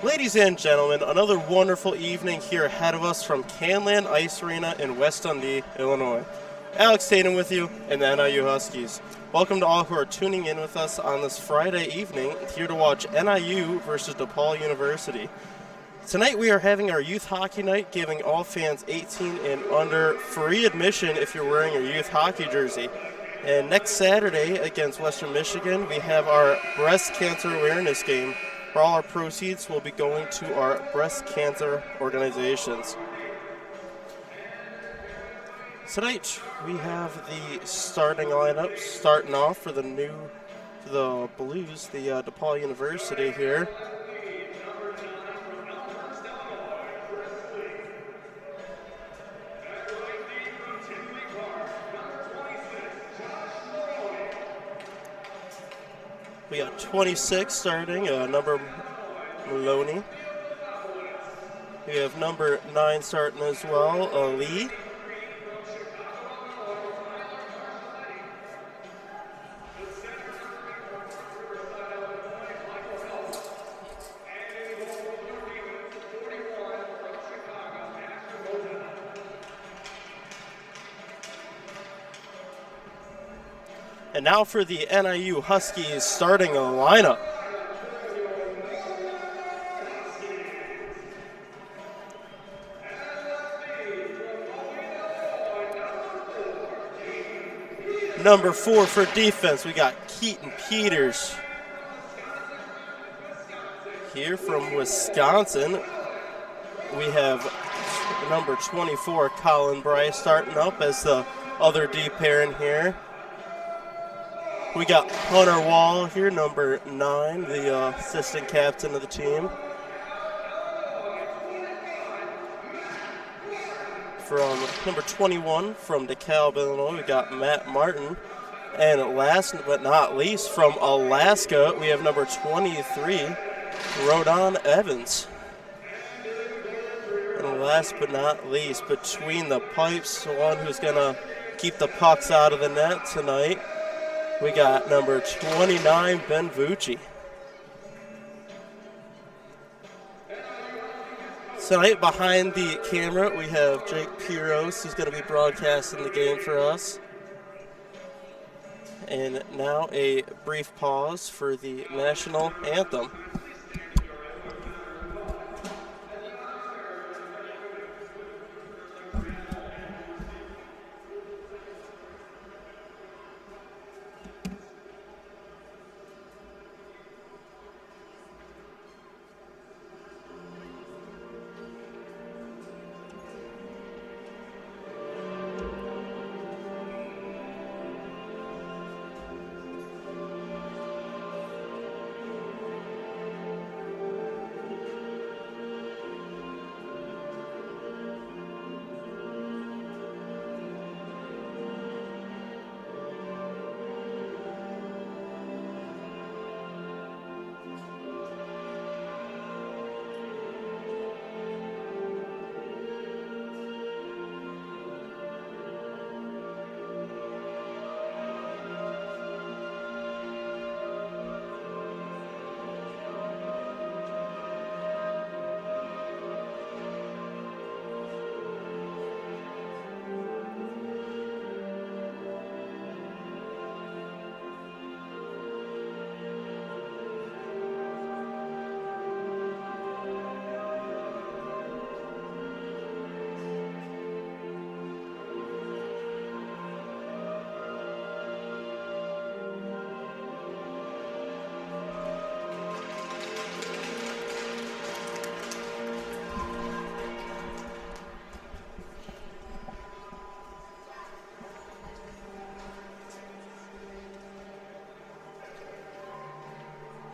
Ladies and gentlemen, another wonderful evening here ahead of us from Canland Ice Arena in West Dundee, Illinois. Alex Tatum with you and the NIU Huskies. Welcome to all who are tuning in with us on this Friday evening here to watch NIU versus DePaul University. Tonight we are having our youth hockey night, giving all fans 18 and under free admission if you're wearing your youth hockey jersey. And next Saturday against Western Michigan, we have our breast cancer awareness game, where all our proceeds will be going to our breast cancer organizations. Tonight we have the starting lineup starting off for the Blues, the DePaul University here. We got 26 starting, number Maloney. We have number 9 starting as well, Lee. And now for the NIU Huskies starting lineup. Number 4 for defense, we got Keaton Peters. Here from Wisconsin, we have number 24, Colin Bryce, starting up as the other D pair in here. We got Hunter Wall here, number 9, the assistant captain of the team. From number 21 from DeKalb, Illinois, we got Matt Martin. And last but not least, from Alaska, we have number 23, Rodon Evans. And last but not least, between the pipes, the one who's going to keep the pucks out of the net tonight, we got number 29, Ben Vucci. Tonight, behind the camera, we have Jake Piros, who's going to be broadcasting the game for us. And now a brief pause for the national anthem.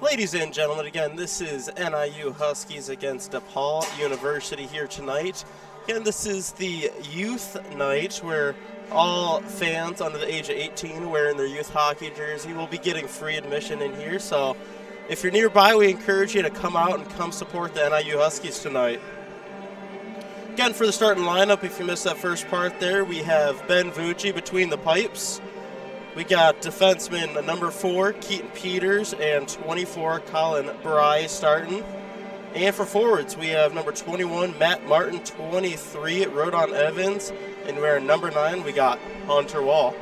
Ladies and gentlemen, again, this is NIU Huskies against DePaul University here tonight. Again, this is the youth night where all fans under the age of 18 wearing their youth hockey jersey will be getting free admission in here. So if you're nearby, we encourage you to come out and come support the NIU Huskies tonight. Again, for the starting lineup, if you missed that first part there, we have Ben Vucci between the pipes. We got defenseman number 4, Keaton Peters, and 24, Colin Bryce starting. And for forwards, we have number 21, Matt Martin, 23, Rodon Evans, and we're number 9, we got Hunter Wall.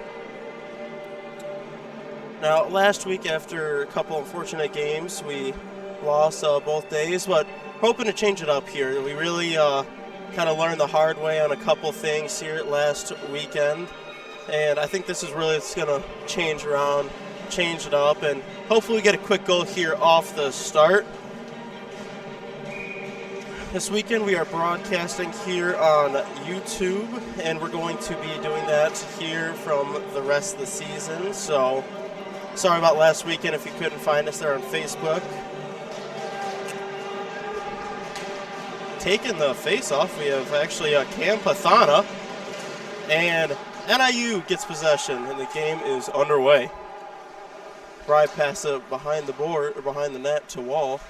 Now, last week after a couple unfortunate games, we lost both days, but hoping to change it up here. We really kind of learned the hard way on a couple things here last weekend, and I think this is really going to change it up, and hopefully we get a quick goal here off the start. This weekend we are broadcasting here on YouTube, and we're going to be doing that here from the rest of the season. So sorry about last weekend if you couldn't find us there on Facebook. Taking the face-off, we have actually Cam Pathana, and NIU gets possession, and the game is underway. Bry passes it behind the net to Wall.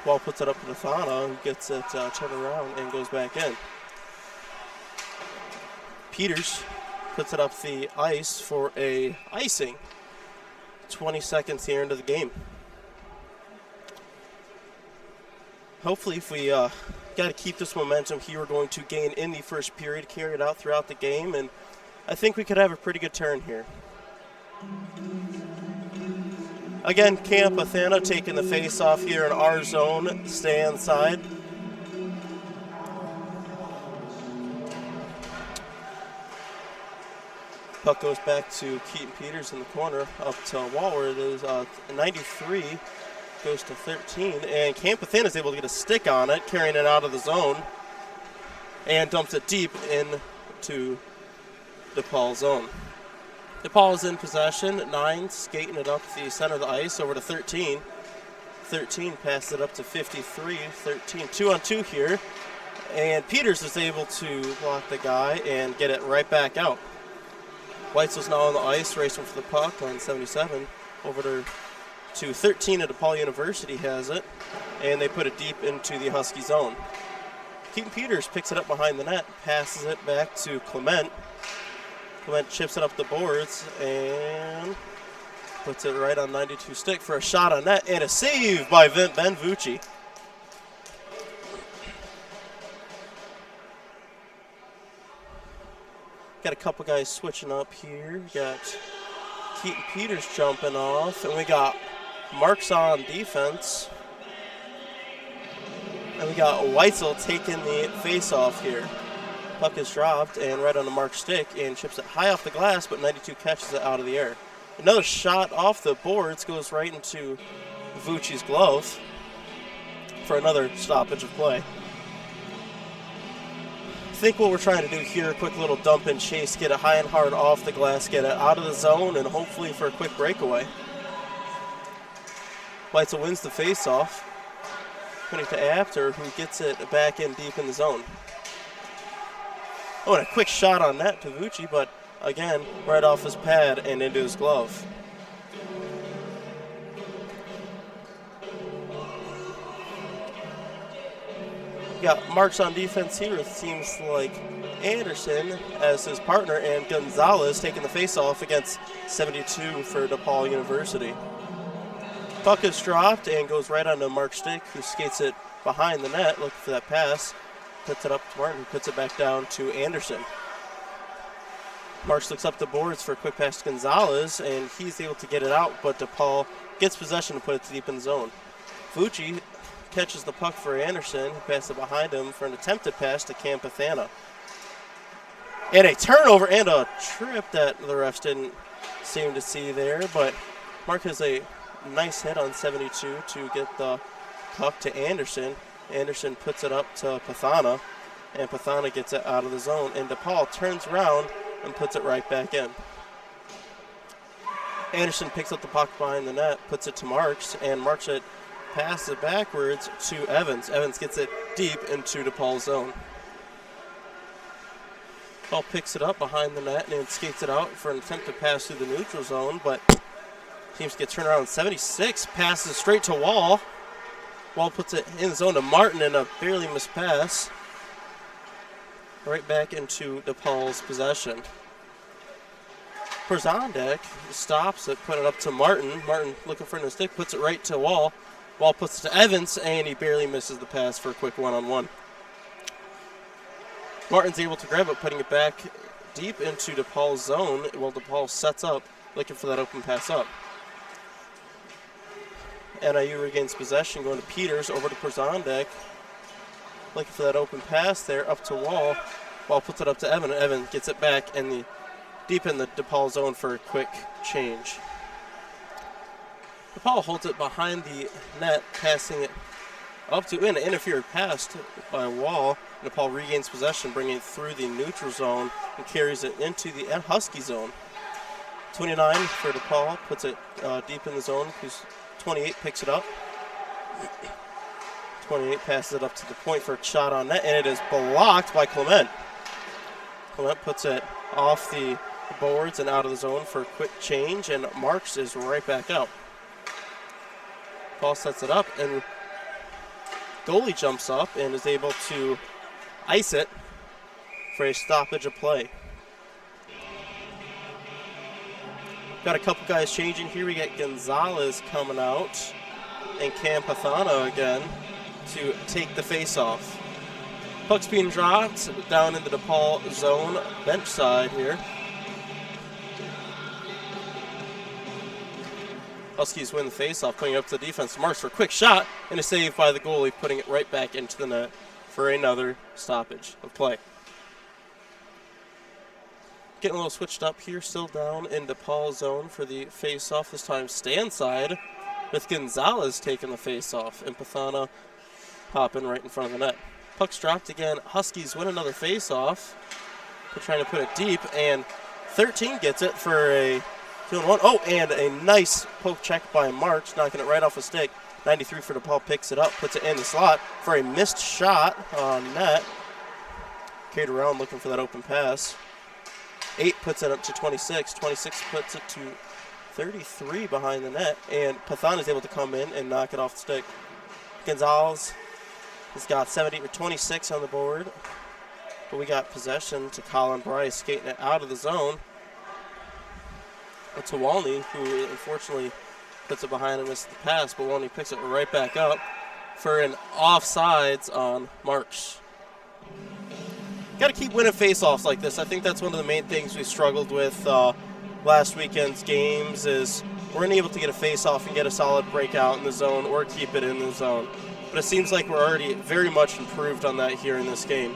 Wall puts it up to Pathana, who gets it turned around and goes back in. Peters puts it up the ice for a icing. 20 seconds here into the game. Hopefully, if we got to keep this momentum here, we're going to gain in the first period, carry it out throughout the game, and I think we could have a pretty good turn here. Again, Cam Pathana taking the face-off here in our zone, stay inside. Puck goes back to Keaton Peters in the corner, up to Wall, where it is 93, goes to 13, and Cam Pathana is able to get a stick on it, carrying it out of the zone, and dumps it deep into DePaul's zone. DePaul is in possession, 9, skating it up the center of the ice over to 13. 13 passes it up to 53, 13, 2-on-2 here, and Peters is able to block the guy and get it right back out. Weitzel's now on the ice, racing for the puck on 77, over to 13 at DePaul University has it, and they put it deep into the Husky zone. Keaton Peters picks it up behind the net, passes it back to Clement. Clement chips it up the boards and puts it right on 92 stick for a shot on net and a save by Ben Vucci. Got a couple guys switching up here. We got Keaton Peters jumping off, and we got Marks on defense. And we got Weitzel taking the face-off here. Puck is dropped and right on the Mark's stick and chips it high off the glass, but 92 catches it out of the air. Another shot off the boards goes right into Vucci's glove for another stoppage of play. I think what we're trying to do here, a quick little dump and chase, get it high and hard off the glass, get it out of the zone, and hopefully for a quick breakaway. Weitzel wins the face-off. Putting it to Apter, who gets it back in deep in the zone. Oh, and a quick shot on net to Vucci, but again, right off his pad and into his glove. Got Marks on defense here. It seems like Anderson as his partner and Gonzalez taking the face-off against 72 for DePaul University. Puck is dropped and goes right onto Mark's stick, who skates it behind the net, looking for that pass. Puts it up to Martin, who puts it back down to Anderson. Marks looks up the boards for a quick pass to Gonzalez, and he's able to get it out, but DePaul gets possession and put it deep in the zone. Vucci catches the puck for Anderson, who passes it behind him for an attempted pass to Cam Pathana. And a turnover and a trip that the refs didn't seem to see there, but Mark has a nice hit on 72 to get the puck to Anderson. Anderson puts it up to Pathana, and Pathana gets it out of the zone, and DePaul turns around and puts it right back in. Anderson picks up the puck behind the net, puts it to Marks, and Marks passes it backwards to Evans. Evans gets it deep into DePaul's zone. DePaul picks it up behind the net and skates it out for an attempt to pass through the neutral zone, but teams get turned around. 76 passes straight to Wall. Wall puts it in the zone to Martin and a barely missed pass. Right back into DePaul's possession. Perzondek stops it, put it up to Martin. Martin looking for a stick, puts it right to Wall. Ball puts it to Evans, and he barely misses the pass for a quick one-on-one. Martin's able to grab it, putting it back deep into DePaul's zone while DePaul sets up, looking for that open pass up. NIU regains possession, going to Peters, over to Przondek, looking for that open pass there, up to Wall. Wall puts it up to Evan, and Evan gets it back deep in the DePaul zone for a quick change. DePaul holds it behind the net, passing it up to an interfered pass by Wall. DePaul regains possession, bringing it through the neutral zone and carries it into the Husky zone. 29 for DePaul, puts it deep in the zone. 28 picks it up. 28 passes it up to the point for a shot on net, and it is blocked by Clement. Clement puts it off the boards and out of the zone for a quick change, and Marks is right back out. Paul sets it up, and goalie jumps up and is able to ice it for a stoppage of play. Got a couple guys changing here. We got Gonzalez coming out and Cam Pathana again to take the face-off. Puck's being dropped down in the DePaul zone bench side here. Huskies win the face-off, putting it up to the defense. Marks for a quick shot and a save by the goalie, putting it right back into the net for another stoppage of play. Getting a little switched up here, still down in DePaul zone for the face-off, this time stand side, with Gonzalez taking the face-off and Pathana popping right in front of the net. Puck's dropped again. Huskies win another face-off. They're trying to put it deep, and 13 gets it for a 2-1. Oh, and a nice poke check by Marks, knocking it right off a stick. 93 for DePaul picks it up, puts it in the slot for a missed shot on net. Carried around looking for that open pass. 8 puts it up to 26. 26 puts it to 33 behind the net, and Pathana is able to come in and knock it off the stick. Gonzalez has got 26 on the board, but we got possession to Colin Bryce, skating it out of the zone. To Walney, who unfortunately puts it behind and misses the pass, but Walney picks it right back up for an offsides on Marks. Got to keep winning faceoffs like this. I think that's one of the main things we struggled with last weekend's games is we're unable to get a faceoff and get a solid breakout in the zone or keep it in the zone. But it seems like we're already very much improved on that here in this game.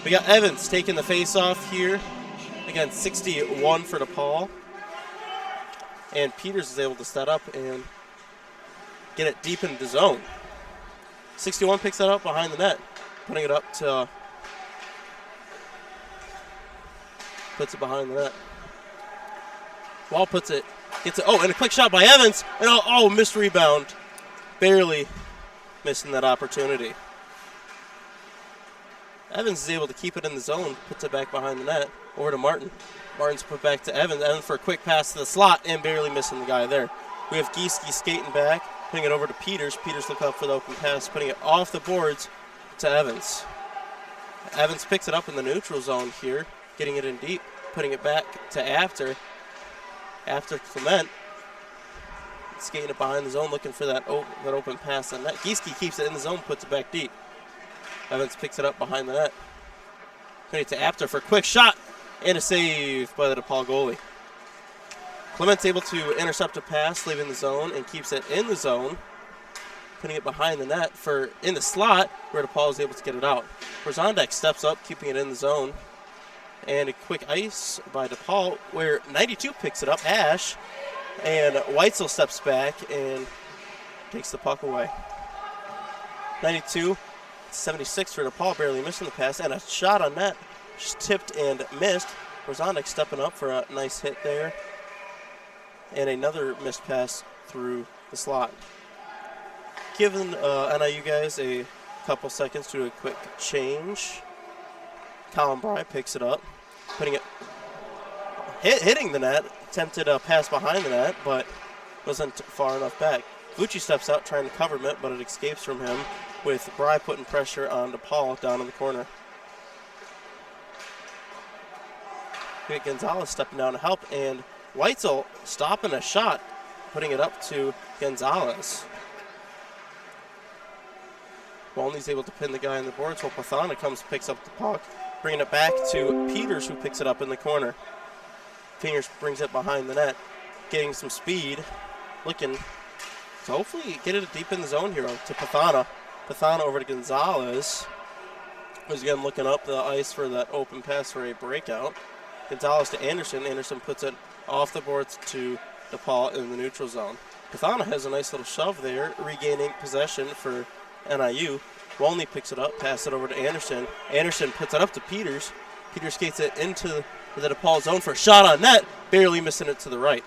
We got Evans taking the faceoff here. Again, 61 for DePaul. And Peters is able to set up and get it deep in the zone. 61 picks that up behind the net, putting it up to, puts it behind the net. Wall puts it, gets it, and a quick shot by Evans, and missed rebound. Barely missing that opportunity. Evans is able to keep it in the zone, puts it back behind the net, over to Martin. Martin's put back to Evans. Evans for a quick pass to the slot and barely missing the guy there. We have Gieske skating back, putting it over to Peters. Peters looking up for the open pass, putting it off the boards to Evans. Evans picks it up in the neutral zone here, getting it in deep, putting it back to After Clement. Skating it behind the zone, looking for that open pass on net. Gieske keeps it in the zone, puts it back deep. Evans picks it up behind the net. Putting it to After for a quick shot. And a save by the DePaul goalie. Clement's able to intercept a pass, leaving the zone, and keeps it in the zone, putting it behind the net for in the slot, where DePaul is able to get it out. Przondek steps up, keeping it in the zone. And a quick ice by DePaul, where 92 picks it up, Ash, and Weitzel steps back and takes the puck away. 92, 76 for DePaul, barely missing the pass, and a shot on net. Tipped and missed. Przondek stepping up for a nice hit there. And another missed pass through the slot. Giving NIU guys a couple seconds to do a quick change. Colin Bry picks it up, putting it, hitting the net. Attempted a pass behind the net, but wasn't far enough back. Vucci steps out trying to cover it, but it escapes from him, with Bry putting pressure on DePaul down in the corner. Gonzalez stepping down to help, and Weitzel stopping a shot, putting it up to Gonzalez. Walney's able to pin the guy on the boards while Pathana picks up the puck, bringing it back to Peters, who picks it up in the corner. Fingers brings it behind the net, getting some speed, looking to hopefully get it deep in the zone here to Pathana. Pathana over to Gonzalez, who's again looking up the ice for that open pass for a breakout. Gonzalez to Anderson. Anderson puts it off the boards to DePaul in the neutral zone. Pathana has a nice little shove there, regaining possession for NIU. Walney picks it up, passes it over to Anderson. Anderson puts it up to Peters. Peters skates it into the DePaul zone for a shot on net, barely missing it to the right.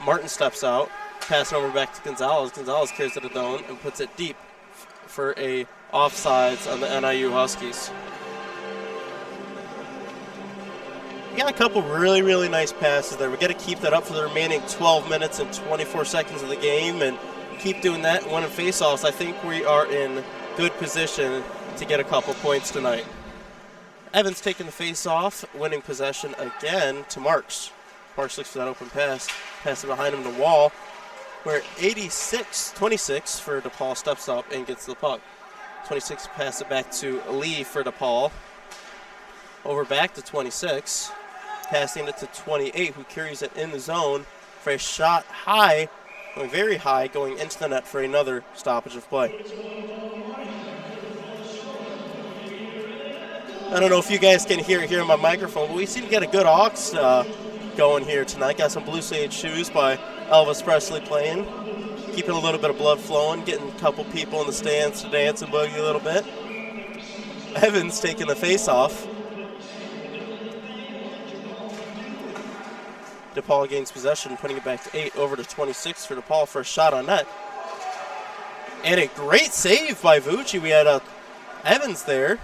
Martin steps out, passing over back to Gonzalez. Gonzalez carries it down and puts it deep for a offsides on the NIU Huskies. We got a couple really, really nice passes there. We got to keep that up for the remaining 12 minutes and 24 seconds of the game and keep doing that and winning faceoffs. I think we are in good position to get a couple points tonight. Evans taking the faceoff, winning possession again to Marks. Marks looks for that open pass, passing behind him to Wall, where 26 for DePaul steps up and gets the puck. 26 pass it back to Lee for DePaul. Over back to 26, passing it to 28, who carries it in the zone for a shot high, going very high, going into the net for another stoppage of play. I don't know if you guys can hear it here on my microphone, but we seem to get a good aux going here tonight. Got some Blue Sage shoes by Elvis Presley playing, keeping a little bit of blood flowing, getting a couple people in the stands to dance and boogie a little bit. Evans taking the face-off. DePaul gains possession, putting it back to 8, over to 26 for DePaul for a shot on net. And a great save by Vucci. We had Evans there,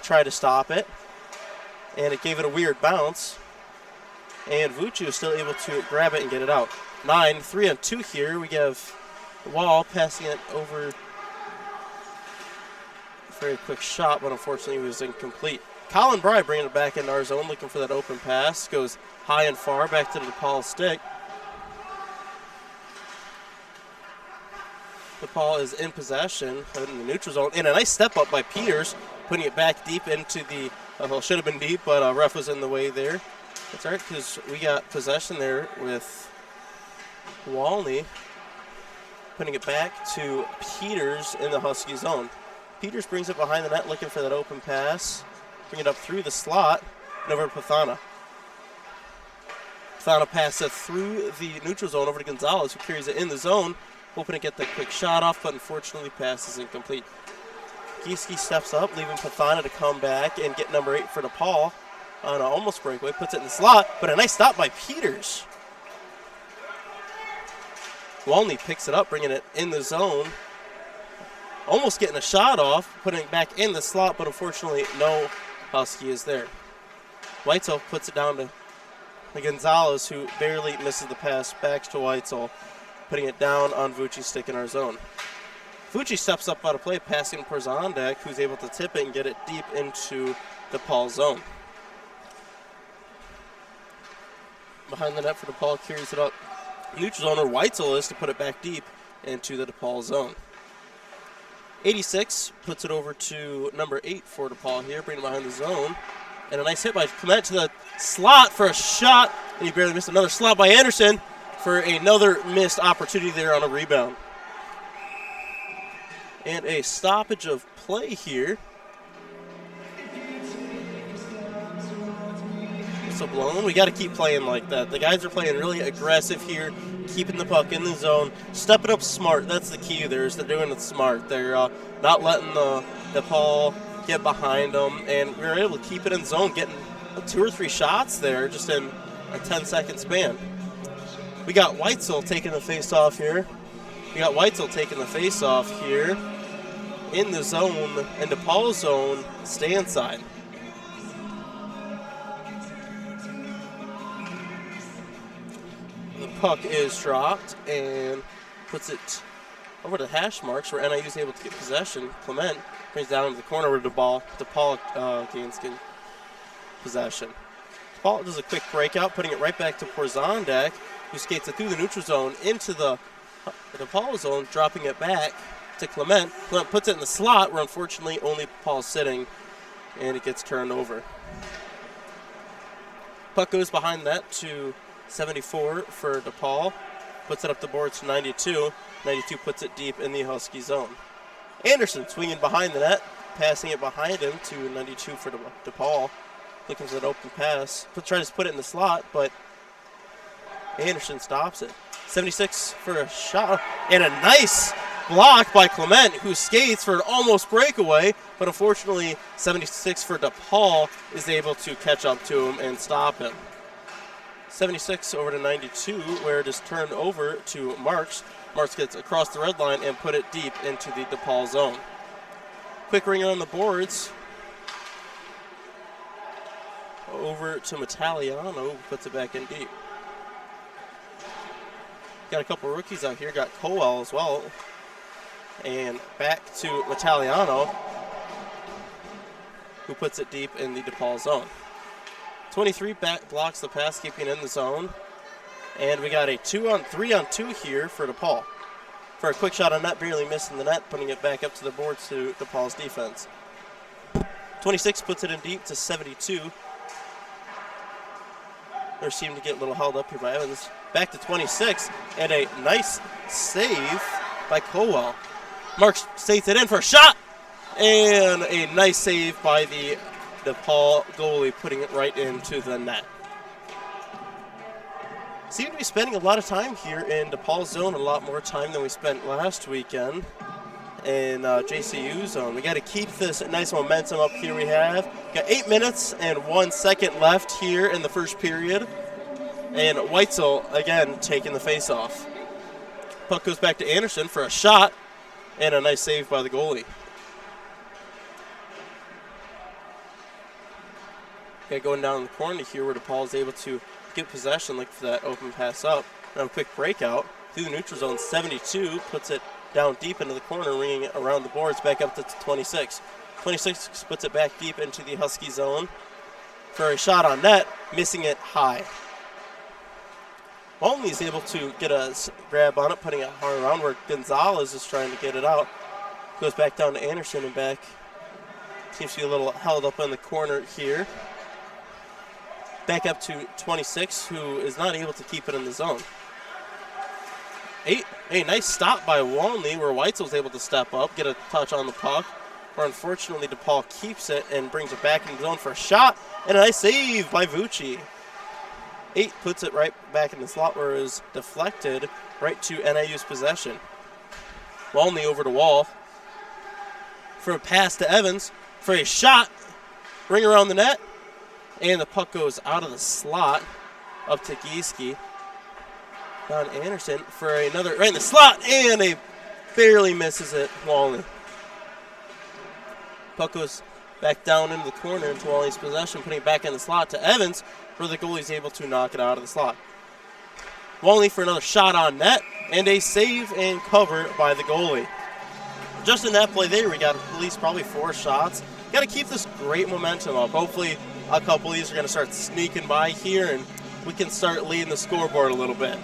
try to stop it, and it gave it a weird bounce. And Vucci was still able to grab it and get it out. 9, 3-on-2 here. We have Wall passing it over for a quick shot, but unfortunately it was incomplete. Colin Bry bringing it back into our zone, looking for that open pass. Goes high and far, back to the DePaul stick. DePaul is in possession in the neutral zone. And a nice step up by Peters, putting it back deep into the, well, should have been deep, but ref was in the way there. That's all right, because we got possession there with Walney, putting it back to Peters in the Husky zone. Peters brings it behind the net, looking for that open pass. Bring it up through the slot and over to Pathana. Pathana passes it through the neutral zone over to Gonzalez, who carries it in the zone, hoping to get the quick shot off, but unfortunately pass is incomplete. Gieske steps up, leaving Pathana to come back and get number 8 for DePaul on an almost breakaway. Puts it in the slot, but a nice stop by Peters. Walney picks it up, bringing it in the zone. Almost getting a shot off, putting it back in the slot, but unfortunately no Husky is there. Weitzel puts it down to Gonzalez, who barely misses the pass back to Weitzel, putting it down on Vucci's stick in our zone. Vucci steps up out of play, passing Porzondek, who's able to tip it and get it deep into DePaul zone. Behind the net for DePaul, carries it up neutral zone, or Weitzel is to put it back deep into the DePaul zone. 86 puts it over to number 8 for DePaul here, bringing it behind the zone. And a nice hit by Clement to the slot for a shot, and he barely missed another slot by Anderson for another missed opportunity there on a rebound. And a stoppage of play here. So blown. We got to keep playing like that. The guys are playing really aggressive here, keeping the puck in the zone, stepping up smart. That's the key there, is they're doing it smart. They're not letting the DePaul get behind them, and we were able to keep it in zone, getting 2 or 3 shots there just in a 10-second span. We got Weitzel taking the face-off here. In the zone, in DePaul's zone, stand side. The puck is dropped and puts it over to hash marks where NIU is able to get possession. Clement brings it down to the corner where DePaul gains possession. DePaul does a quick breakout, putting it right back to Porzondek, who skates it through the neutral zone into the DePaul zone, dropping it back to Clement. Clement puts it in the slot where unfortunately only DePaul's sitting, and it gets turned over. Puck goes behind that to 74 for DePaul. Puts it up the board to 92. 92 puts it deep in the Husky zone. Anderson swinging behind the net, passing it behind him to 92 for DePaul. Looking for that open pass. Tries to put it in the slot, but Anderson stops it. 76 for a shot, and a nice block by Clement, who skates for an almost breakaway, but unfortunately 76 for DePaul is able to catch up to him and stop him. 76 over to 92, where it is turned over to Marks. Marks gets across the red line and put it deep into the DePaul zone. Quick ringer on the boards. Over to Metaliano, who puts it back in deep. Got a couple rookies out here. Got Colwell as well. And back to Metaliano, who puts it deep in the DePaul zone. 23 back blocks the pass, keeping in the zone. And we got a 3-on-2 here for DePaul. For a quick shot on net, barely missing the net, putting it back up to the boards to DePaul's defense. 26 puts it in deep to 72. They seem to get a little held up here by Evans. Back to 26, and a nice save by Colwell. Marks states it in for a shot, and a nice save by the DePaul goalie, putting it right into the net. Seem to be spending a lot of time here in DePaul's zone, a lot more time than we spent last weekend in JCU zone. We got to keep this nice momentum up here we have. Got 8 minutes and 1 second left here in the first period. And Weitzel, again, taking the face-off. Puck goes back to Anderson for a shot, and a nice save by the goalie. Okay, going down the corner here where DePaul is able to get possession, look for that open pass up. Now a quick breakout through the neutral zone. 72 puts it down deep into the corner, ringing it around the boards, back up to 26. 26 puts it back deep into the Husky zone for a shot on net, missing it high. Walton is able to get a grab on it, putting it hard around where Gonzalez is trying to get it out. Goes back down to Anderson and back. Seems to be a little held up in the corner here. Back up to 26, who is not able to keep it in the zone. A nice stop by Walney, where Weitzel's able to step up, get a touch on the puck, where unfortunately DePaul keeps it and brings it back in the zone for a shot, and a nice save by Vucci. 8 puts it right back in the slot where it was deflected right to NIU's possession. Walney over to Wall for a pass to Evans for a shot, ring around the net, and the puck goes out of the slot up to Gieske. Down Anderson for another, right in the slot, and a barely misses it, Walney. Puck goes back down into the corner into Walney's possession, putting it back in the slot to Evans, where the goalie's able to knock it out of the slot. Walney for another shot on net, and a save and cover by the goalie. Just in that play there, we got at least probably 4 shots. Got to keep this great momentum up. Hopefully a couple of these are going to start sneaking by here, and we can start leading the scoreboard a little bit.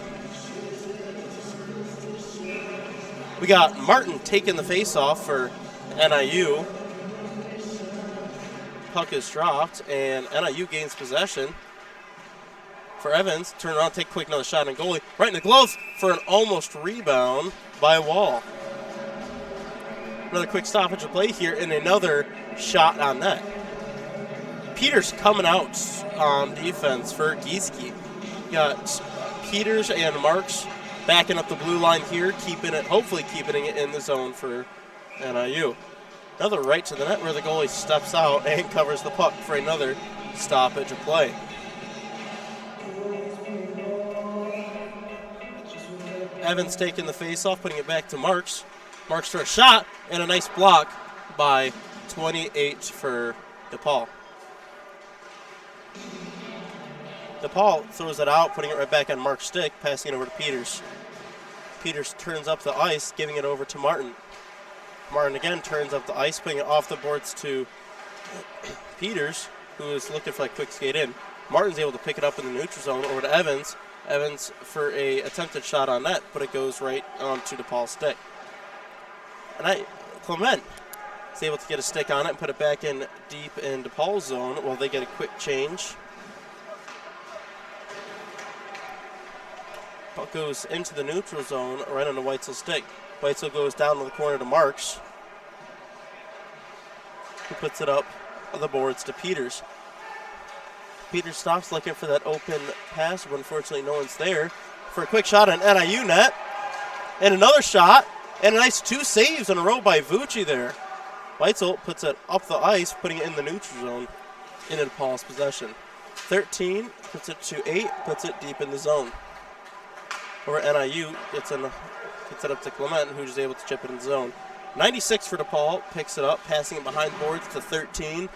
We got Martin taking the face-off for NIU. Puck is dropped, and NIU gains possession. For Evans, turn around, take a quick another shot on goalie. Right in the glove for an almost rebound by Wall. Another quick stoppage of play here, and another shot on net. Peters coming out on defense for Gieske. Got Peters and Marks backing up the blue line here, keeping it, hopefully keeping it in the zone for NIU. Another right to the net where the goalie steps out and covers the puck for another stoppage of play. Evans taking the face-off, putting it back to Marks. Marks for a shot, and a nice block by 28 for DePaul. DePaul throws it out, putting it right back on Mark's stick, passing it over to Peters. Peters turns up the ice, giving it over to Martin. Martin again turns up the ice, putting it off the boards to Peters, who is looking for a quick skate in. Martin's able to pick it up in the neutral zone over to Evans. Evans for a attempted shot on net, but it goes right onto DePaul's stick. And Clement is able to get a stick on it and put it back in deep in DePaul's zone while they get a quick change. Puck goes into the neutral zone right on the Weitzel's stick. Weitzel goes down to the corner to Marks, who puts it up on the boards to Peters. Peters stops looking for that open pass, but unfortunately no one's there for a quick shot on NIU net. And another shot, and a nice 2 saves in a row by Vucci there. Weitzel puts it up the ice, putting it in the neutral zone into DePaul's possession. 13 puts it to 8, puts it deep in the zone. Over NIU gets it up to Clement, who's just able to chip it in the zone. 96 for DePaul, picks it up, passing it behind boards to 13.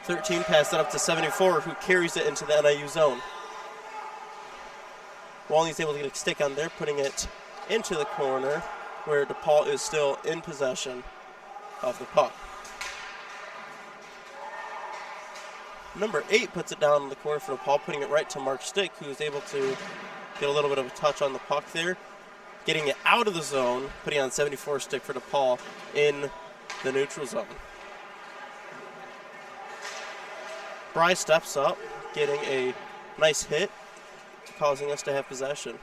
13 passed it up to 74, who carries it into the NIU zone. Walney's able to get a stick on there, putting it into the corner, where DePaul is still in possession of the puck. Number 8 puts it down in the corner for DePaul, putting it right to Mark Stick, who is able to get a little bit of a touch on the puck there, getting it out of the zone, putting on 74 stick for DePaul in the neutral zone. Bry steps up, getting a nice hit, causing us to have possession.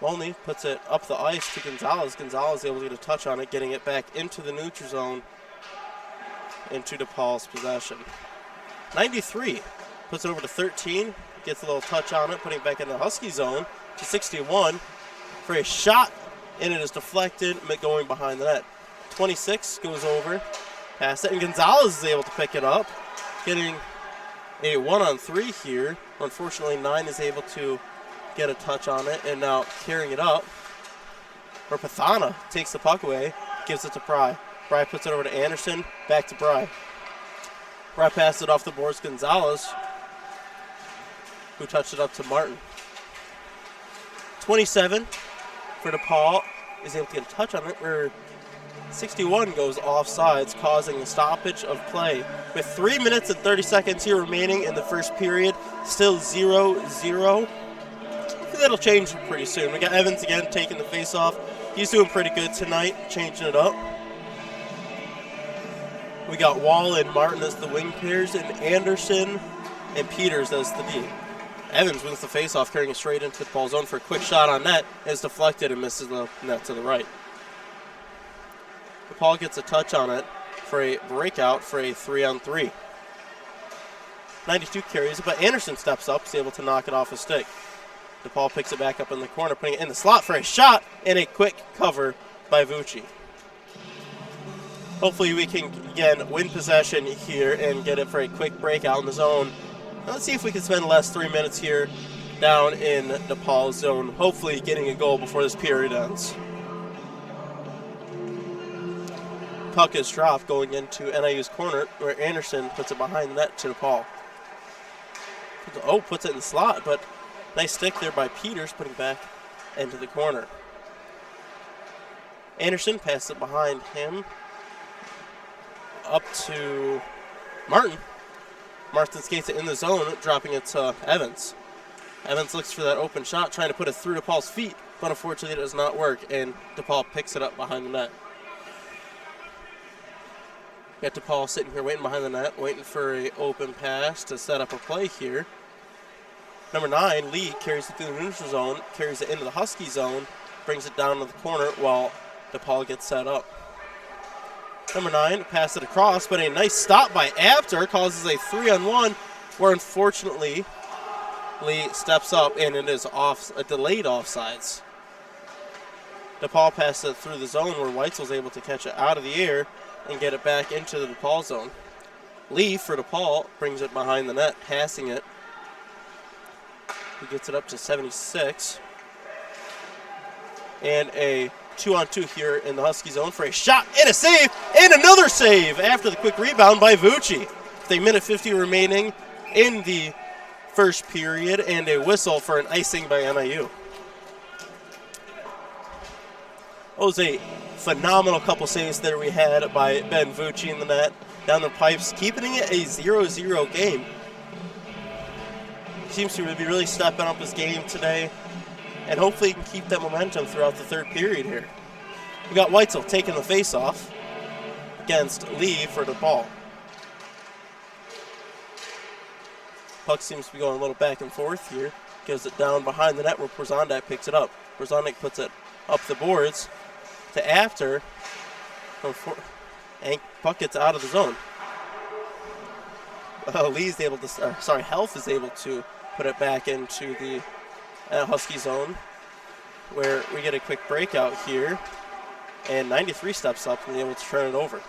Molney puts it up the ice to Gonzalez. Gonzalez able to get a touch on it, getting it back into the neutral zone, into DePaul's possession. 93 puts it over to 13, gets a little touch on it, putting it back in the Husky zone to 61 for a shot, and it is deflected, going behind the net. 26 goes over, past it, and Gonzalez is able to pick it up, getting a 1-on-3 here. Unfortunately, 9 is able to get a touch on it, and now carrying it up, where Pathana takes the puck away, gives it to Bry. Bry puts it over to Anderson, back to Bry. Bry passed it off the boards, Gonzalez, who touched it up to Martin. 27 for DePaul is able to get a touch on it, where 61 goes offsides, causing a stoppage of play. With 3 minutes and 30 seconds here remaining in the first period, still 0-0. That'll change pretty soon. We got Evans again taking the face-off. He's doing pretty good tonight, changing it up. We got Wall and Martin as the wing pairs, and Anderson and Peters as the D. Evans wins the face-off, carrying it straight into the ball zone for a quick shot on net. It's deflected and misses the net to the right. DePaul gets a touch on it for a breakout for a 3-on-3. 92 carries it, but Anderson steps up, is able to knock it off his stick. DePaul picks it back up in the corner, putting it in the slot for a shot, and a quick cover by Vucci. Hopefully we can, again, win possession here and get it for a quick breakout in the zone. Now let's see if we can spend the last 3 minutes here down in DePaul's zone, hopefully getting a goal before this period ends. Puck is dropped going into NIU's corner, where Anderson puts it behind the net to DePaul. Puts it in the slot, but nice stick there by Peters, putting back into the corner. Anderson passes it behind him up to Martin. Martin skates it in the zone, dropping it to Evans. Evans looks for that open shot, trying to put it through DePaul's feet, but unfortunately it does not work, and DePaul picks it up behind the net. Got DePaul sitting here waiting behind the net, waiting for an open pass to set up a play here. Number 9, Lee, carries it through the neutral zone, carries it into the Husky zone, brings it down to the corner while DePaul gets set up. Number 9, pass it across, but a nice stop by Apter causes a 3-on-1, where unfortunately Lee steps up and it is off, a delayed offsides. DePaul passes it through the zone, where Weitzel's able to catch it out of the air and get it back into the DePaul zone. Lee, for DePaul, brings it behind the net, passing it. He gets it up to 76. And a 2-on-2 here in the Husky zone for a shot and a save, and another save after the quick rebound by Vucci. With a minute 50 remaining in the first period, and a whistle for an icing by NIU. It was a phenomenal couple saves there we had by Ben Vucci in the net, down the pipes, keeping it a 0-0 game. Seems to be really stepping up his game today. and hopefully can keep that momentum throughout the third period here. We got Weitzel taking the face-off against Lee for DePaul. Puck seems to be going a little back and forth here. Gives it down behind the net where Porzondak picks it up. Porzondak puts it up the boards to after. And puck gets out of the zone. Health is able to put it back into the Husky zone, where we get a quick breakout here, and 93 steps up and able to turn it over.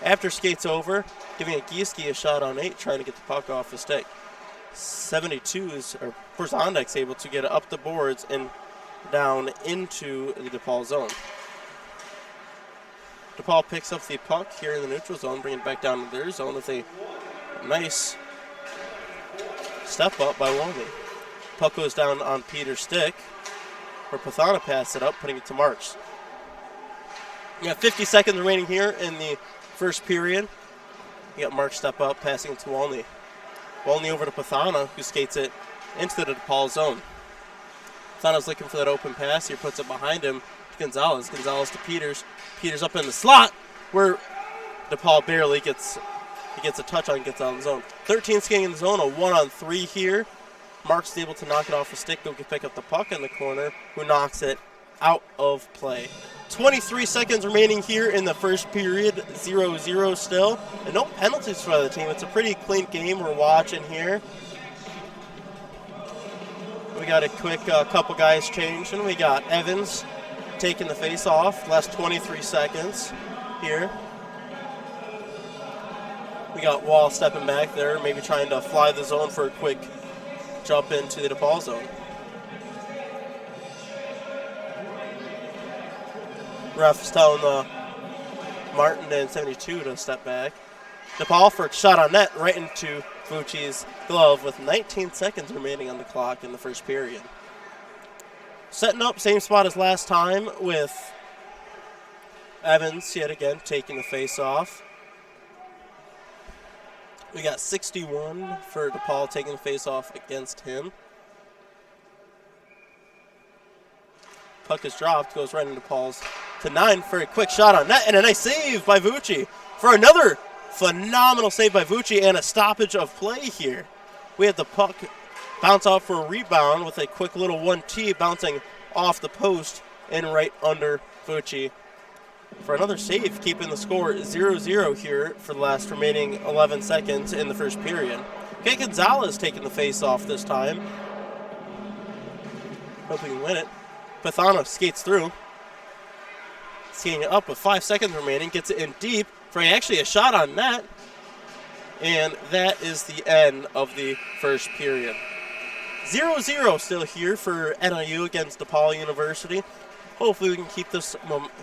After skates over, giving a Gieske a shot on 8, trying to get the puck off the stick. 72's, or Porzondak's able to get it up the boards and down into the DePaul zone. DePaul picks up the puck here in the neutral zone, bringing it back down to their zone with a nice step up by Walney. Puck goes down on Peter's stick, where Pathana passed it up, putting it to Marks. We got 50 seconds remaining here in the first period. You got Marks step up, passing it to Walney. Walney over to Pathana, who skates it into the DePaul zone. Pathana's looking for that open pass. He puts it behind him to Gonzalez. Gonzalez to Peters. Peters up in the slot, where DePaul barely gets a touch on, gets out of the zone. 13 skating in the zone, a 1-on-3 here. Marks is able to knock it off a stick, go pick up the puck in the corner, who knocks it out of play. 23 seconds remaining here in the first period, 0-0 still, and no penalties for the team. It's a pretty clean game we're watching here. We got a quick couple guys changed, and we got Evans taking the face off, last 23 seconds here. We got Wall stepping back there, maybe trying to fly the zone for a quick jump into the DePaul zone. Ref is telling Martin and 72 to step back. DePaul for a shot on net right into Fucci's glove with 19 seconds remaining on the clock in the first period. Setting up, same spot as last time with Evans yet again taking the face off. We got 61 for DePaul taking the face off against him. Puck is dropped, goes right into DePaul's to 9 for a quick shot on net, and a nice save by Vucci for another phenomenal save by Vucci and a stoppage of play here. We had the puck bounce off for a rebound with a quick little 1T bouncing off the post and right under Vucci for another save, keeping the score 0-0 here for the last remaining 11 seconds in the first period. Okay, Gonzalez taking the face off this time. Hoping to win it. Pathana skates through. Skating it up with 5 seconds remaining, gets it in deep for actually a shot on net. And that is the end of the first period. 0-0 still here for NIU against DePaul University. Hopefully we can keep this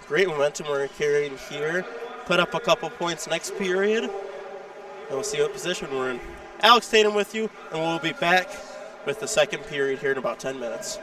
great momentum we're carrying here. Put up a couple points next period. And we'll see what position we're in. Alex Tatum with you, and we'll be back with the second period here in about 10 minutes.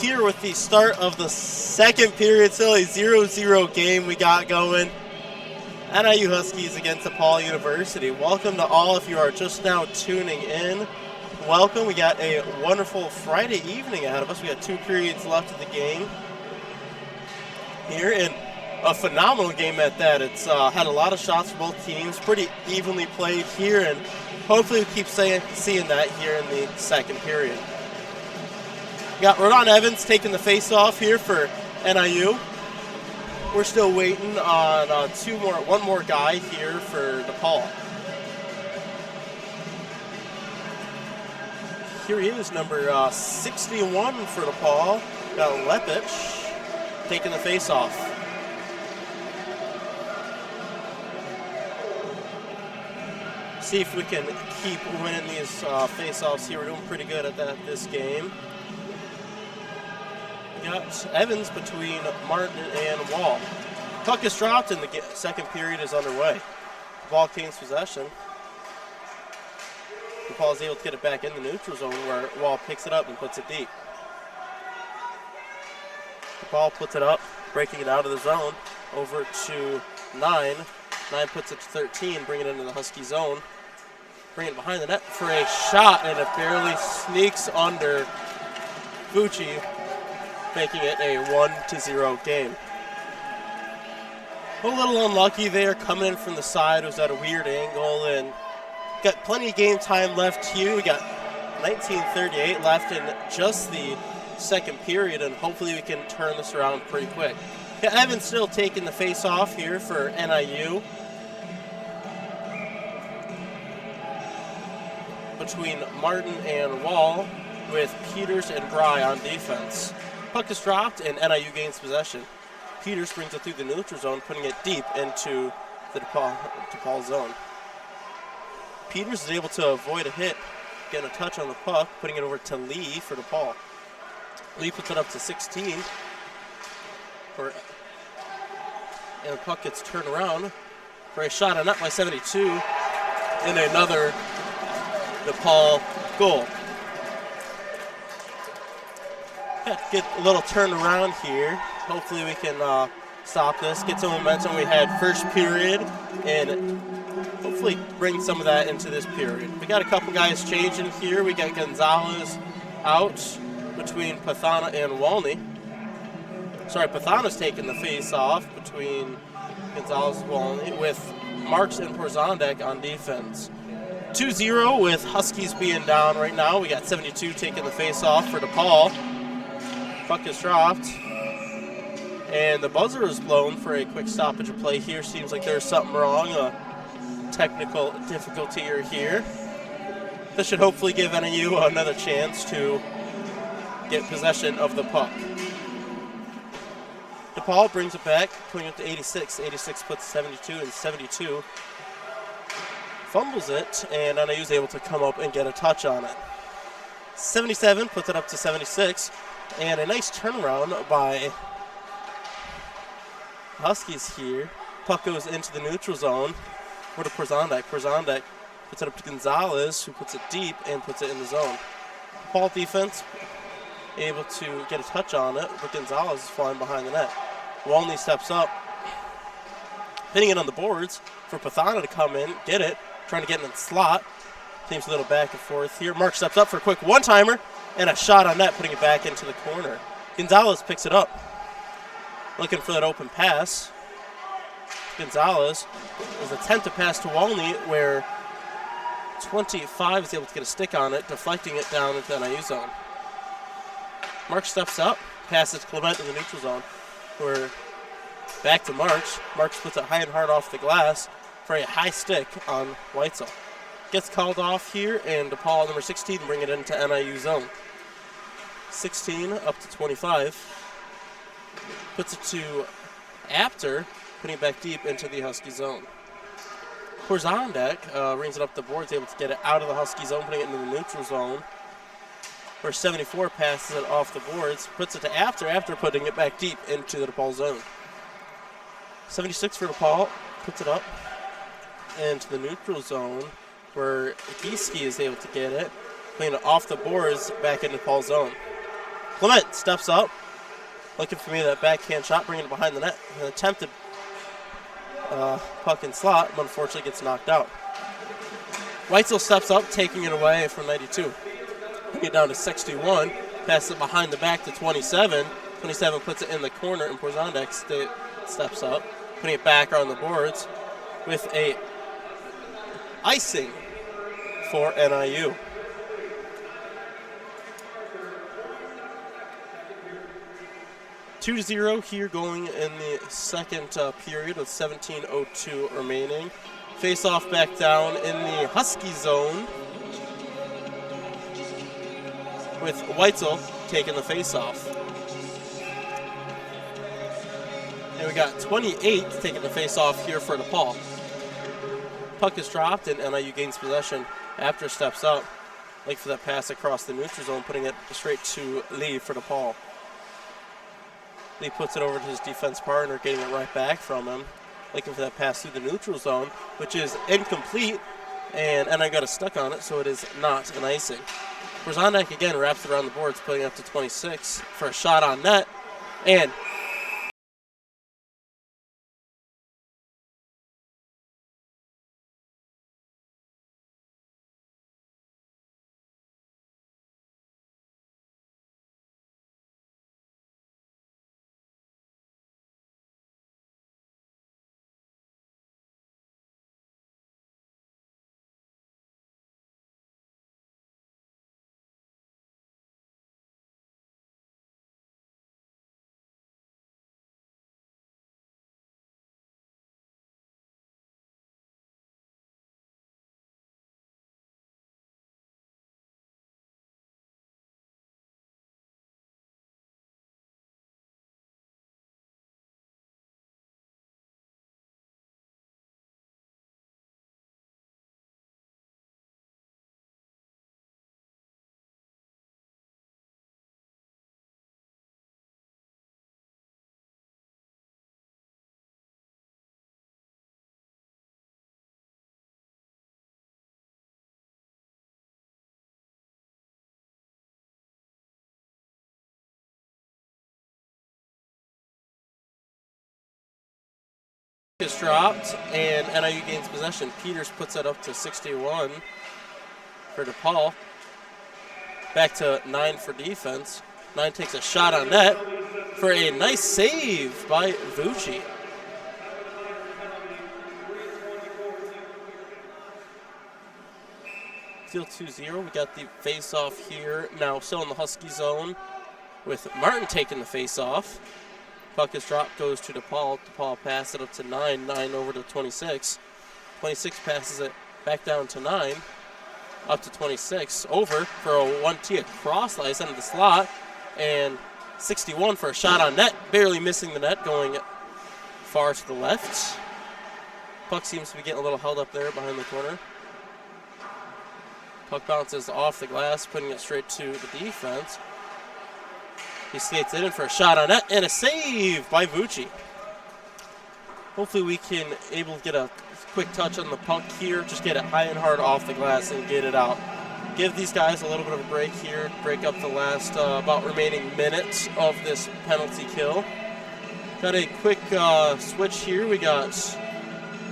here with the start of the second period. Still a 0-0 game we got going. NIU Huskies against DePaul University. Welcome to all if you are just now tuning in. Welcome. We got a wonderful Friday evening ahead of us. We got 2 periods left of the game here, and a phenomenal game at that. It's had a lot of shots for both teams, pretty evenly played here, and hopefully we keep seeing that here in the second period. We got Rodon Evans taking the face-off here for NIU. We're still waiting on one more guy here for DePaul. Here he is, number 61 for DePaul. Got Lepich taking the face-off. See if we can keep winning these face-offs here. We're doing pretty good at this game. We got Evans between Martin and Wall. Puck is dropped and the second period is underway. Ball gains possession. DePaul is able to get it back in the neutral zone where Wall picks it up and puts it deep. DePaul puts it up, breaking it out of the zone over to 9. 9 puts it to 13, bringing it into the Husky zone. Bring it behind the net for a shot, and it barely sneaks under Fucci, making it a 1-0 game. A little unlucky there, coming in from the side. It was at a weird angle, and got plenty of game time left here. We got 19:38 left in just the second period, and hopefully we can turn this around pretty quick. Yeah, Evans still taking the face-off here for NIU. Between Martin and Wall, with Peters and Bry on defense. Puck is dropped and NIU gains possession. Peters brings it through the neutral zone, putting it deep into the DePaul zone. Peters is able to avoid a hit, getting a touch on the puck, putting it over to Lee for DePaul. Lee puts it up to 16. And the puck gets turned around for a shot on net by 72. And another DePaul goal. Get a little turn around here. Hopefully we can stop this, get some momentum we had first period, and hopefully bring some of that into this period. We got a couple guys changing here. We got Gonzalez out between Pathana and Walney. Sorry, Pathana's taking the face off between Gonzalez and Walney, with Marks and Porzondek on defense. 2-0 with Huskies being down right now. We got 72 taking the face off for DePaul. Puck is dropped. And the buzzer is blown for a quick stoppage of play here. Seems like there's something wrong, a technical difficulty here. This should hopefully give NIU another chance to get possession of the puck. DePaul brings it back, putting it to 86. 86 puts 72, and 72 fumbles it, and NIU is able to come up and get a touch on it. 77 puts it up to 76, and a nice turnaround by Huskies here. Puck goes into the neutral zone. Over to Porzondek. Porzondek puts it up to Gonzalez, who puts it deep and puts it in the zone. DePaul defense able to get a touch on it, but Gonzalez is flying behind the net. Walney steps up, hitting it on the boards for Pathana to come in, get it, trying to get in the slot. Seems a little back and forth here. Mark steps up for a quick one-timer and a shot on net, putting it back into the corner. Gonzalez picks it up, looking for that open pass. Gonzalez was attempt to pass to Walney, where 25 is able to get a stick on it, deflecting it down into the NIU zone. Mark steps up, passes to Clement in the neutral zone. We're back to Marks. Marks puts it high and hard off the glass for a high stick on Weitzel. Gets called off here, and DePaul, number 16, bring it into NIU zone. 16 up to 25. Puts it to Apter, putting it back deep into the Husky zone. Porzondek brings it up the boards, able to get it out of the Husky zone, putting it into the neutral zone, where 74 passes it off the boards, puts it to Apter putting it back deep into the DePaul zone. 76 for DePaul, puts it up into the neutral zone, where Gieske is able to get it, putting it off the boards back into DePaul zone. Clement steps up, looking for me that backhand shot, bringing it behind the net. An attempted puck in slot, but unfortunately gets knocked out. Weitzel steps up, taking it away from 92. Bring it down to 61. Passes it behind the back to 27. 27 puts it in the corner, and Porzondek steps up, putting it back on the boards with a icing for NIU. Two to 0 here going in the second period with 17:02 remaining. Face off back down in the Husky zone with Weitzel taking the face off. And we got 28 taking the face off here for DePaul. Puck is dropped and NIU gains possession after steps up. Looking for that pass across the neutral zone, putting it straight to Lee for DePaul. Lee puts it over to his defense partner, getting it right back from him. Looking for that pass through the neutral zone, which is incomplete, and I got stuck on it, so it is not an icing. Porzondek again wraps it around the boards, putting it up to 26 for a shot on net, and is dropped, and NIU gains possession. Peters puts that up to 61 for DePaul. Back to 9 for defense. 9 takes a shot on net for a nice save by Vucci. Still 2-0. We got the face-off here. Now still in the Husky zone with Martin taking the face-off. Puck is dropped, goes to DePaul. DePaul passes it up to 9. 9 over to 26. 26 passes it back down to 9. Up to 26. Over for a 1T across the ice into the slot. And 61 for a shot on net. Barely missing the net, going far to the left. Puck seems to be getting a little held up there behind the corner. Puck bounces off the glass, putting it straight to the defense. He skates it in for a shot on net and a save by Vucci. Hopefully we can able to get a quick touch on the puck here. Just get it high and hard off the glass and get it out. Give these guys a little bit of a break here. Break up the last about remaining minutes of this penalty kill. Got a quick switch here. We got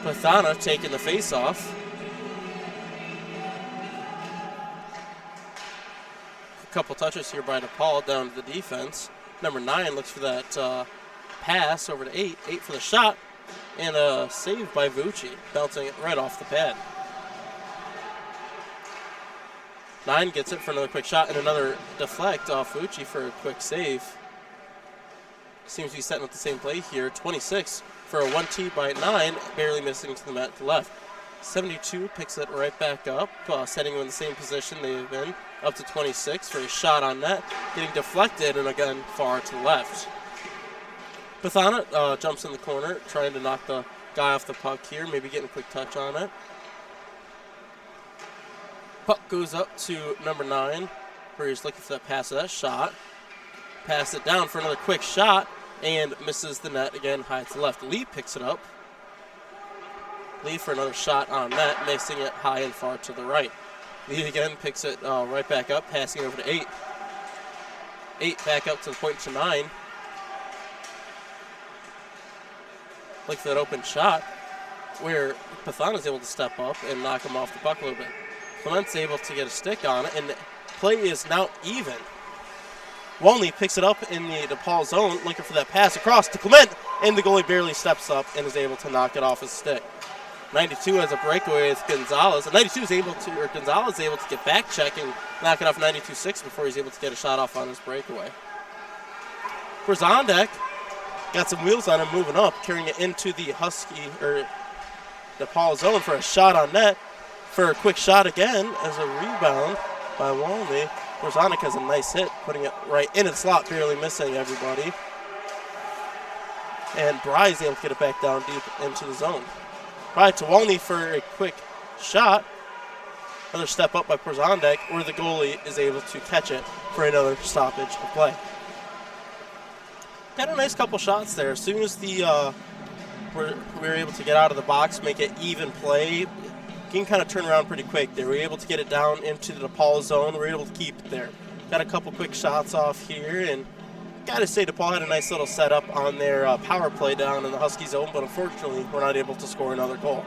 Pathana taking the face-off. Couple touches here by DePaul down to the defense. Number 9 looks for that pass over to 8. 8 for the shot, and a save by Vucci, bouncing it right off the pad. 9 gets it for another quick shot and another deflect off Vucci for a quick save. Seems to be setting up the same play here. 26 for a 1T by 9, barely missing to the mat to left. 72 picks it right back up, setting them in the same position they've been. Up to 26 for a shot on net, getting deflected and again far to the left. Pathana jumps in the corner, trying to knock the guy off the puck here, maybe getting a quick touch on it. Puck goes up to number 9, where he's looking for that pass of that shot. Pass it down for another quick shot, and misses the net again, high to the left. Lee picks it up. Lee for another shot on net, missing it high and far to the right. Lee again picks it right back up, passing over to 8. 8 back up to the point to 9. Look for that open shot where Python is able to step up and knock him off the puck a little bit. Clement's able to get a stick on it, and the play is now even. Walney picks it up in the DePaul zone, looking for that pass across to Clement, and the goalie barely steps up and is able to knock it off his stick. 92 has a breakaway with Gonzalez, and Gonzalez is able to get back check and knock it off 92-6 before he's able to get a shot off on his breakaway. Brzondek got some wheels on him moving up, carrying it into the DePaul zone for a shot on net, for a quick shot again as a rebound by Walney. Brzondek has a nice hit, putting it right in its slot, barely missing everybody. And Bry's able to get it back down deep into the zone. Right to Walney for a quick shot. Another step up by Brzondek, where the goalie is able to catch it for another stoppage of play. Got a nice couple shots there. As soon as we were able to get out of the box, make it even play, can kind of turn around pretty quick. They were able to get it down into the DePaul zone. We were able to keep it there. Got a couple quick shots off here, and got to say DePaul had a nice little setup on their power play down in the Husky zone, but unfortunately we're not able to score another goal.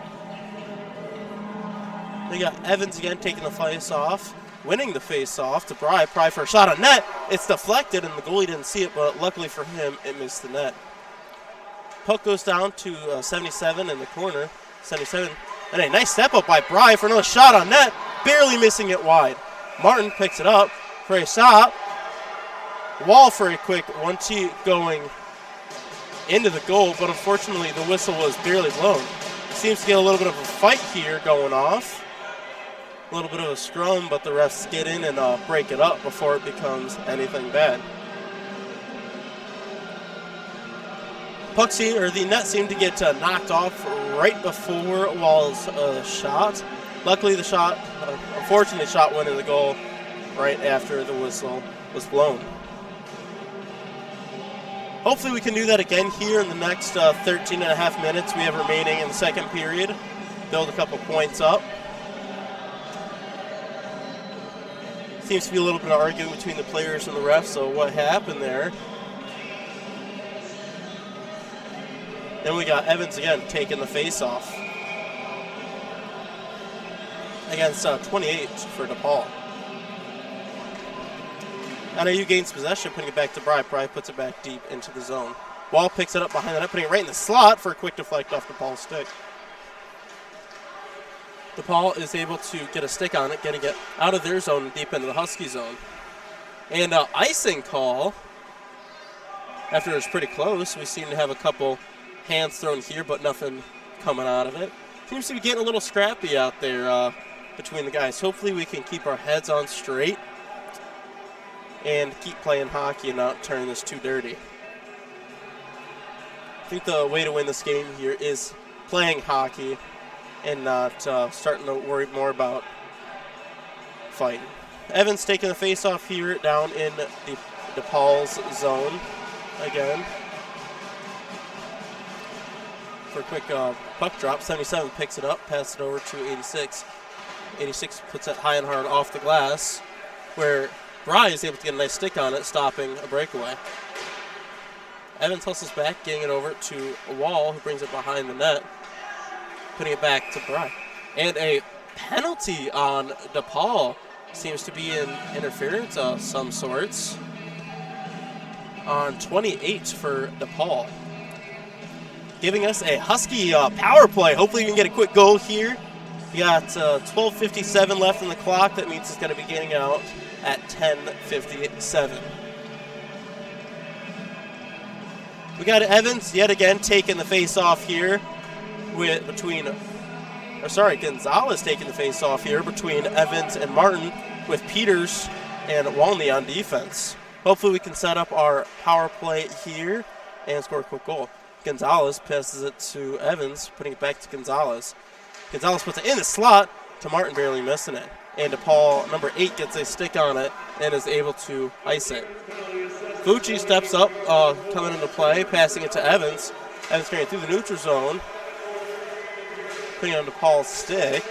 We got Evans again taking the face-off, winning the face-off to Bry. Bry for a shot on net. It's deflected, and the goalie didn't see it, but luckily for him, it missed the net. Puck goes down to 77 in the corner. 77. And a nice step up by Bry for another shot on net, barely missing it wide. Martin picks it up for a shot. Wall for a quick 1-2 going into the goal, but unfortunately the whistle was barely blown. Seems to get a little bit of a fight here going off. A little bit of a scrum, but the refs get in and break it up before it becomes anything bad. The net seemed to get knocked off right before Wall's shot. Luckily, unfortunately, the shot went in the goal right after the whistle was blown. Hopefully, we can do that again here in the next 13 and a half minutes we have remaining in the second period. Build a couple points up. Seems to be a little bit of arguing between the players and the refs, so what happened there? Then we got Evans again taking the face-off against 28 for DePaul. NIU gains possession, putting it back to Bry. Bry puts it back deep into the zone. Wall picks it up behind the net, putting it right in the slot for a quick deflect off DePaul's stick. DePaul is able to get a stick on it, getting it out of their zone deep into the Husky zone. And icing call, after it was pretty close, we seem to have a couple hands thrown here, but nothing coming out of it. Seems to be getting a little scrappy out there between the guys. Hopefully we can keep our heads on straight and keep playing hockey and not turn this too dirty. I think the way to win this game here is playing hockey and not starting to worry more about fighting. Evans taking the face-off here down in the DePaul's zone again. For a quick puck drop, 77 picks it up, passes it over to 86. 86 puts it high and hard off the glass, where Bry is able to get a nice stick on it, stopping a breakaway. Evans hustles back, getting it over to a Wall, who brings it behind the net, putting it back to Bry. And a penalty on DePaul. Seems to be an interference of some sorts on 28 for DePaul. Giving us a Husky power play. Hopefully we can get a quick goal here. We got 12:57 left in the clock. That means it's going to be getting out at 10:57. We got Evans yet again taking the face-off here Gonzalez taking the face-off here between Evans and Martin, with Peters and Walney on defense. Hopefully we can set up our power play here and score a quick goal. Gonzalez passes it to Evans, putting it back to Gonzalez. Gonzalez puts it in the slot to Martin, barely missing it. And DePaul, number 8, gets a stick on it and is able to ice it. Fucci steps up, coming into play, passing it to Evans. Evans carrying through the neutral zone, putting it on DePaul's stick,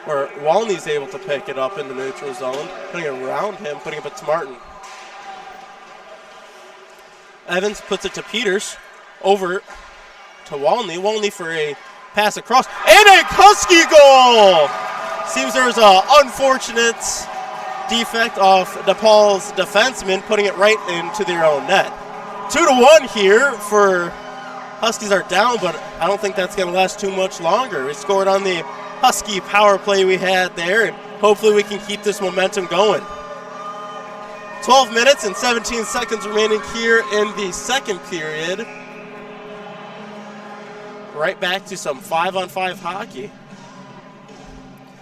where Walney's able to pick it up in the neutral zone, putting it around him, putting it up to Martin. Evans puts it to Peters. Over to Walney. Walney for a pass across. And a Husky goal! Seems there's an unfortunate defect of DePaul's defenseman putting it right into their own net. 2-1 here for Huskies are down, but I don't think that's going to last too much longer. We scored on the Husky power play we had there, and hopefully we can keep this momentum going. 12 minutes and 17 seconds remaining here in the second period. Right back to some 5-on-5 hockey.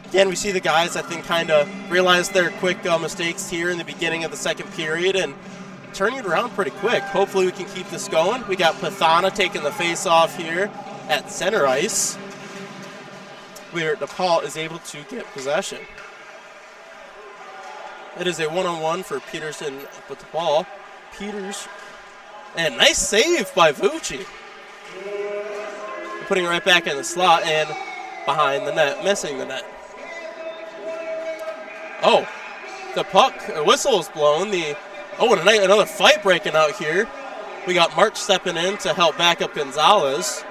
Again, we see the guys, I think, kind of realize their quick mistakes here in the beginning of the second period and turning it around pretty quick. Hopefully we can keep this going. We got Pathana taking the face-off here at center ice, where DePaul is able to get possession. It is a one-on-one for Peterson with the ball. Peters, and nice save by Vucci. Putting it right back in the slot and behind the net, missing the net. Oh, the puck, a whistle is blown. And another fight breaking out here. We got March stepping in to help back up Gonzalez.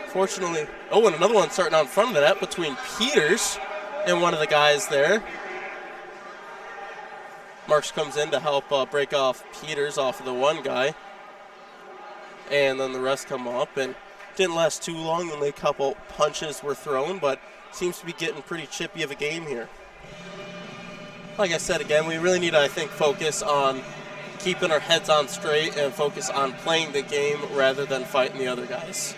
Fortunately, and another one starting out in front of the net between Peters and one of the guys there. Marks comes in to help break off Peters off of the one guy. And then the rest come up, and didn't last too long. Only a couple punches were thrown, but seems to be getting pretty chippy of a game here. Like I said again, we really need to, I think, focus on keeping our heads on straight and focus on playing the game rather than fighting the other guys.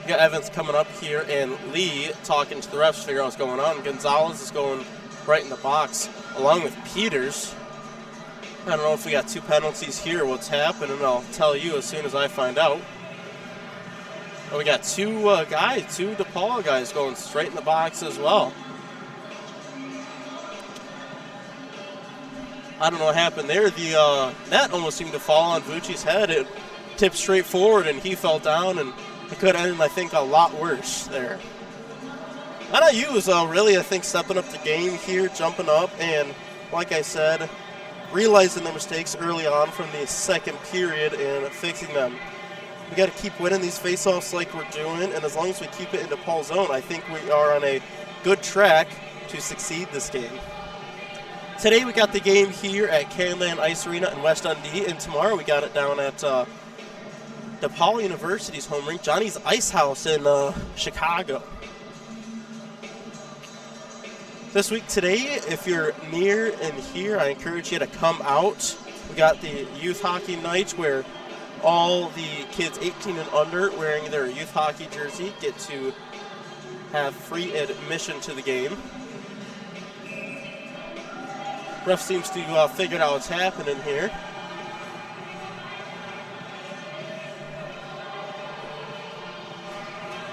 We got Evans coming up here and Lee talking to the refs to figure out what's going on. Gonzalez is going right in the box along with Peters. I don't know if we got two penalties here or what's happening. I'll tell you as soon as I find out. And we got two DePaul guys going straight in the box as well. I don't know what happened there. The net almost seemed to fall on Vucci's head. It tipped straight forward and he fell down, and it could end, I think, a lot worse there. NIU is really, I think, stepping up the game here, jumping up, and like I said, realizing their mistakes early on from the second period and fixing them. We got to keep winning these faceoffs like we're doing, and as long as we keep it in DePaul's zone, I think we are on a good track to succeed this game. Today we got the game here at Canlan Ice Arena in West Dundee, and tomorrow we got it down at DePaul University's home rink, Johnny's Ice House in Chicago. This week today, if you're near and here, I encourage you to come out. We got the youth hockey night where all the kids 18 and under wearing their youth hockey jersey get to have free admission to the game. Ref seems to figure out what's happening here.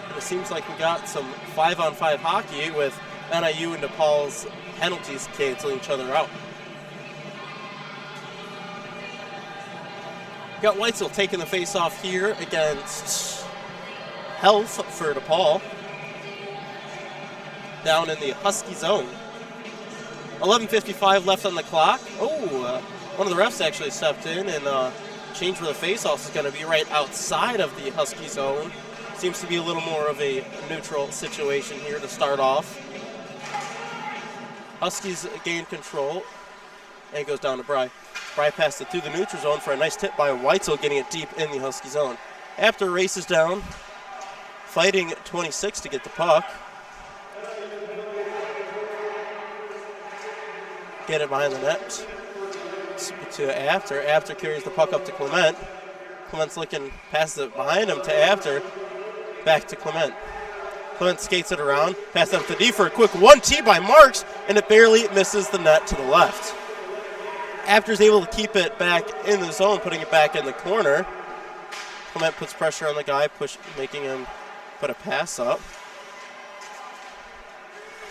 And it seems like we got some 5-on-5 hockey with NIU and DePaul's penalties canceling each other out. Got Weitzel taking the face-off here against Health for DePaul. Down in the Husky zone. 11:55 left on the clock. One of the refs actually stepped in and changed where the face-off is going to be right outside of the Husky zone. Seems to be a little more of a neutral situation here to start off. Huskies gain control, and it goes down to Bry. Bry passed it through the neutral zone for a nice tip by Weitzel, getting it deep in the Husky zone. After races down, fighting 26 to get the puck. Get it behind the net to After. After carries the puck up to Clement. Clement's looking, passes it behind him to After. Back to Clement. Clement skates it around, passes up to D for a quick 1-2 by Marks, and it barely misses the net to the left. After's able to keep it back in the zone, putting it back in the corner. Clement puts pressure on the guy, making him put a pass up.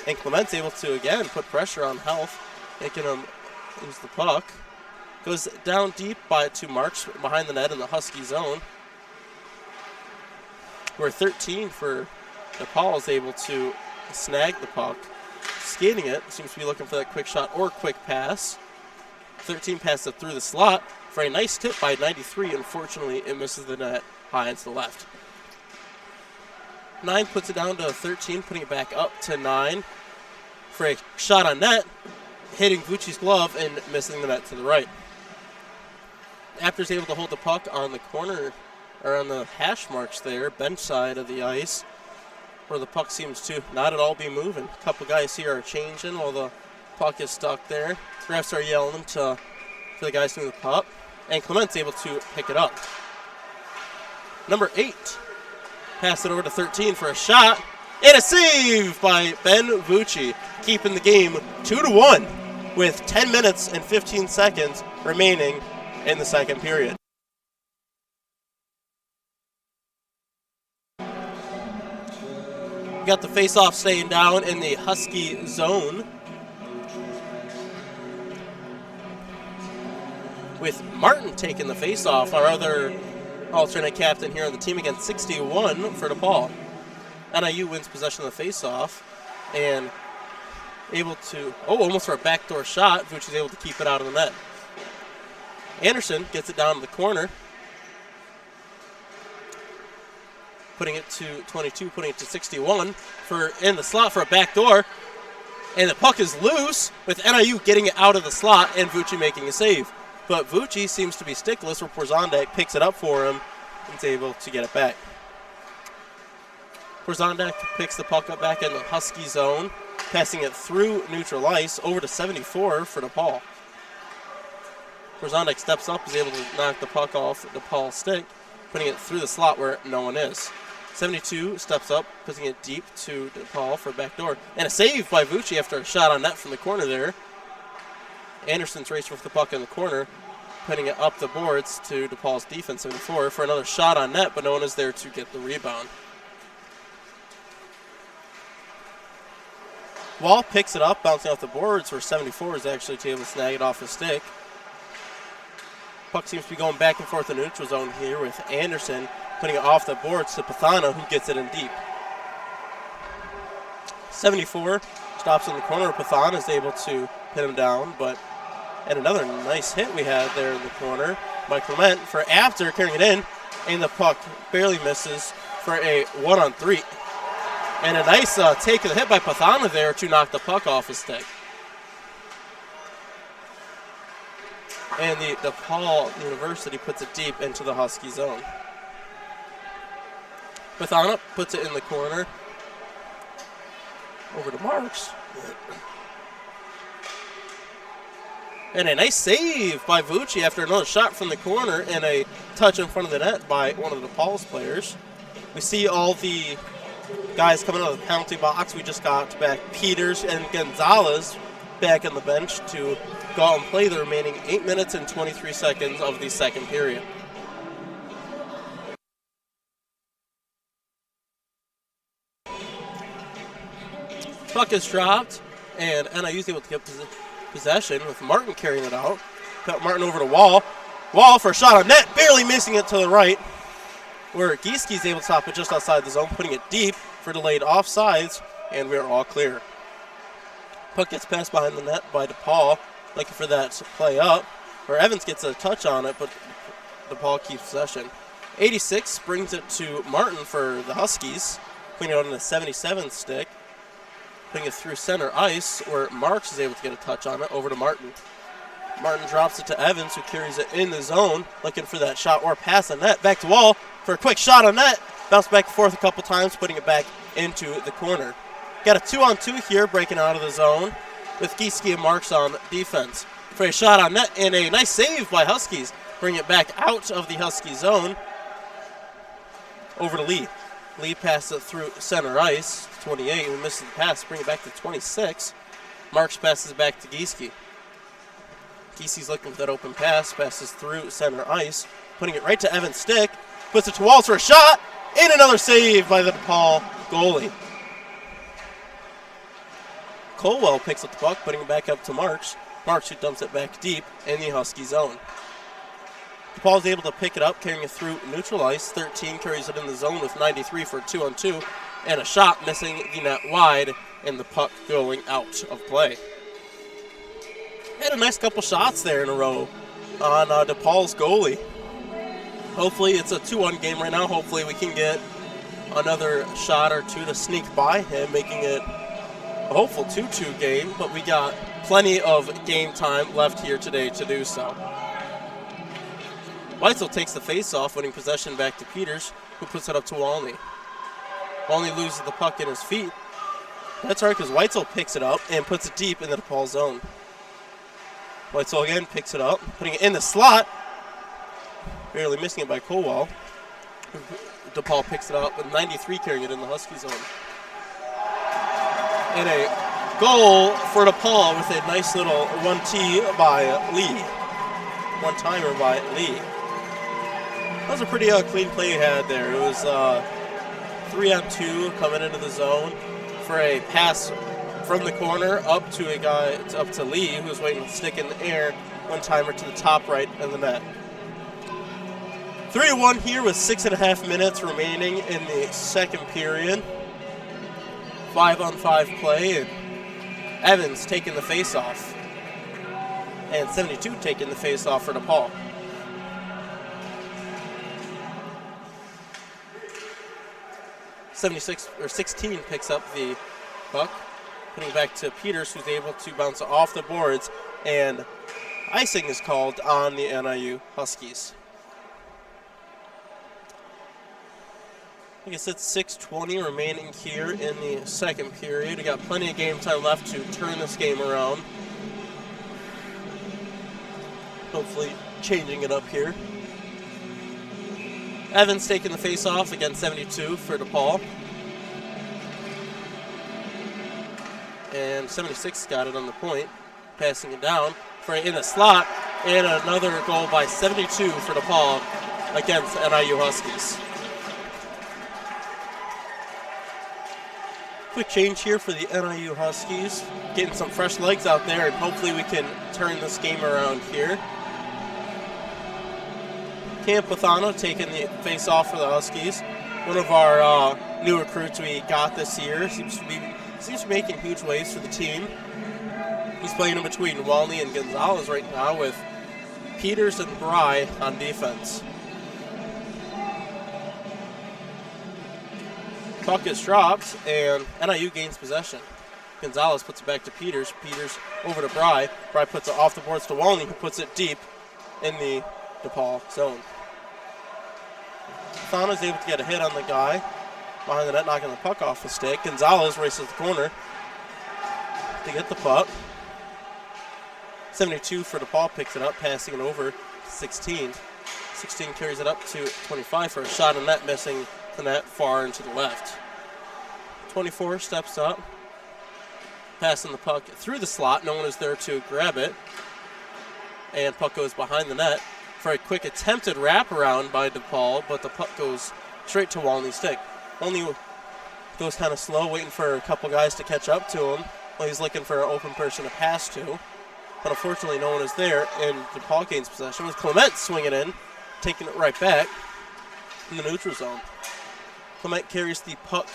And Clement's able to, again, put pressure on Health, making him lose the puck. Goes down deep to Marks behind the net in the Husky zone. Where 13 for DePaul is able to snag the puck. Skating it, seems to be looking for that quick shot or quick pass. 13 passes it through the slot for a nice tip by 93. Unfortunately, it misses the net high and to the left. 9 puts it down to 13, putting it back up to 9 for a shot on net, hitting Vucci's glove and missing the net to the right. Apter's able to hold the puck on the corner, or on the hash marks there, bench side of the ice, where the puck seems to not at all be moving. A couple guys here are changing while the puck is stuck there. Refs are yelling for the guys to move the puck, and Clement's able to pick it up. Number 8, pass it over to 13 for a shot, and a save by Ben Vucci, keeping the game 2-1 with 10 minutes and 15 seconds remaining in the second period. We got the face-off staying down in the Husky zone, with Martin taking the face-off, our other alternate captain here on the team, against 61 for DePaul. NIU wins possession of the face-off and able to, almost for a backdoor shot. Vucci's able to keep it out of the net. Anderson gets it down to the corner, putting it to 22, putting it to 61 for in the slot for a backdoor, and the puck is loose with NIU getting it out of the slot and Vucci making a save. But Vucci seems to be stickless, where Porzondak picks it up for him and is able to get it back. Porzondak picks the puck up back in the Husky zone, passing it through neutral ice over to 74 for DePaul. Porzondak steps up, is able to knock the puck off DePaul's stick, putting it through the slot where no one is. 72 steps up, putting it deep to DePaul for a backdoor. And a save by Vucci after a shot on net from the corner there. Anderson's racing with the puck in the corner, putting it up the boards to DePaul's defense, 74, for another shot on net, but no one is there to get the rebound. Wall picks it up, bouncing off the boards, where 74 is actually able to snag it off his stick. Puck seems to be going back and forth in the neutral zone here, with Anderson putting it off the boards to Pathana, who gets it in deep. 74 stops in the corner. Pathana is able to pin him down, and another nice hit we had there in the corner by Clement for Apter, carrying it in, and the puck barely misses for a 1-on-3. And a nice take of the hit by Pathana there to knock the puck off his stick. And the DePaul University puts it deep into the Husky zone. Pathana puts it in the corner. Over to Marks. And a nice save by Vucci after another shot from the corner and a touch in front of the net by one of the DePaul's players. We see all the guys coming out of the penalty box. We just got back Peters and Gonzalez back on the bench to go out and play the remaining 8 minutes and 23 seconds of the second period. Puck is dropped, and NIU is able to get possession with Martin carrying it out. Cut Martin over to Wall. Wall for a shot on net, barely missing it to the right, where Gieske is able to stop it just outside the zone, putting it deep for delayed offsides, and we're all clear. Puck gets passed behind the net by DePaul, looking for that to play up, where Evans gets a touch on it, but DePaul keeps possession. 86 brings it to Martin for the Huskies, putting it on the 77 stick, putting it through center ice, where Marks is able to get a touch on it, over to Martin. Martin drops it to Evans, who carries it in the zone, looking for that shot or pass on net. Back to Wall for a quick shot on net. Bounce back and forth a couple times, putting it back into the corner. Got a 2-on-2 here, breaking out of the zone, with Gieske and Marks on defense. For a shot on net and a nice save by Huskies. Bring it back out of the Husky zone. Over to Lee. Lee passes it through center ice, 28, who misses the pass, bring it back to 26. Marks passes it back to Gieske. Giese's looking for that open pass, passes through center ice, putting it right to Evans' stick, puts it to Walls for a shot, and another save by the DePaul goalie. Colwell picks up the puck, putting it back up to Marks. Marks, who dumps it back deep in the Husky zone. DePaul is able to pick it up, carrying it through neutral ice. 13 carries it in the zone with 93 for a 2-on-2, and a shot missing the net wide, and the puck going out of play. had a nice couple shots there in a row on DePaul's goalie. Hopefully it's a 2-1 game right now. Hopefully we can get another shot or two to sneak by him, making it a hopeful 2-2 game, but we got plenty of game time left here today to do so. Weitzel takes the face-off, winning possession back to Peters, who puts it up to Walney. Walney loses the puck in his feet. That's right, because Weitzel picks it up and puts it deep in the DePaul zone. Weitzel again picks it up, putting it in the slot, barely missing it by Kowal. DePaul picks it up, with 93 carrying it in the Husky zone. And a goal for DePaul with a nice little 1-T by Lee. One-timer by Lee. That was a pretty clean play he had there. It was 3-on-2 coming into the zone for a pass from the corner up to a guy, up to Lee, who was waiting to stick in the air. One-timer to the top right of the net. 3-1 here with 6.5 minutes remaining in the second period. 5-on-5 play, and Evans taking the face-off. And 72 taking the face-off for DePaul. Or 16 picks up the puck, putting it back to Peters, who's able to bounce off the boards, and icing is called on the NIU Huskies. I guess it's 6:20 remaining here in the second period. We got plenty of game time left to turn this game around. Hopefully changing it up here. Evans taking the face-off against 72 for DePaul. And 76 got it on the point, passing it down for in the slot, and another goal by 72 for DePaul against NIU Huskies. Quick change here for the NIU Huskies, getting some fresh legs out there, and hopefully we can turn this game around here. Cam Pathano taking the face-off for the Huskies. One of our new recruits we got this year. Seems to be making huge waves for the team. He's playing in between Walney and Gonzalez right now with Peters and Bry on defense. Puck is dropped, and NIU gains possession. Gonzalez puts it back to Peters. Peters over to Bry. Bry puts it off the boards to Walney, who puts it deep in the DePaul zone. Fauna's able to get a hit on the guy behind the net, knocking the puck off the stick. Gonzalez races the corner to get the puck. 72 for DePaul picks it up, passing it over to 16. 16 carries it up to 25 for a shot on net, missing the net far into the left. 24 steps up, passing the puck through the slot. No one is there to grab it. And puck goes behind the net for a quick attempted wraparound by DePaul, but the puck goes straight to Walney's stick. Walney goes kind of slow, waiting for a couple guys to catch up to him while he's looking for an open person to pass to. But unfortunately, no one is there, and DePaul gains possession with Clement swinging in, taking it right back in the neutral zone. Clement carries the puck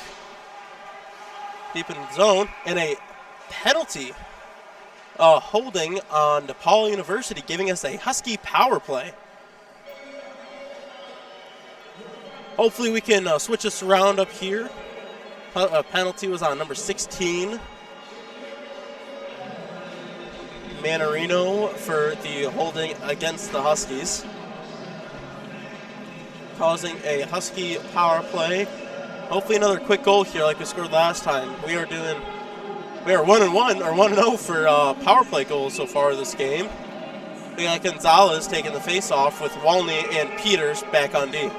deep in the zone, and a penalty holding on DePaul University, giving us a Husky power play. Hopefully we can switch this around up here. A penalty was on number 16. Manarino for the holding against the Huskies, causing a Husky power play. Hopefully another quick goal here like we scored last time. We are 1-1 or 1-0 for power play goals so far this game. We got Gonzalez taking the face-off with Walney and Peters back on D.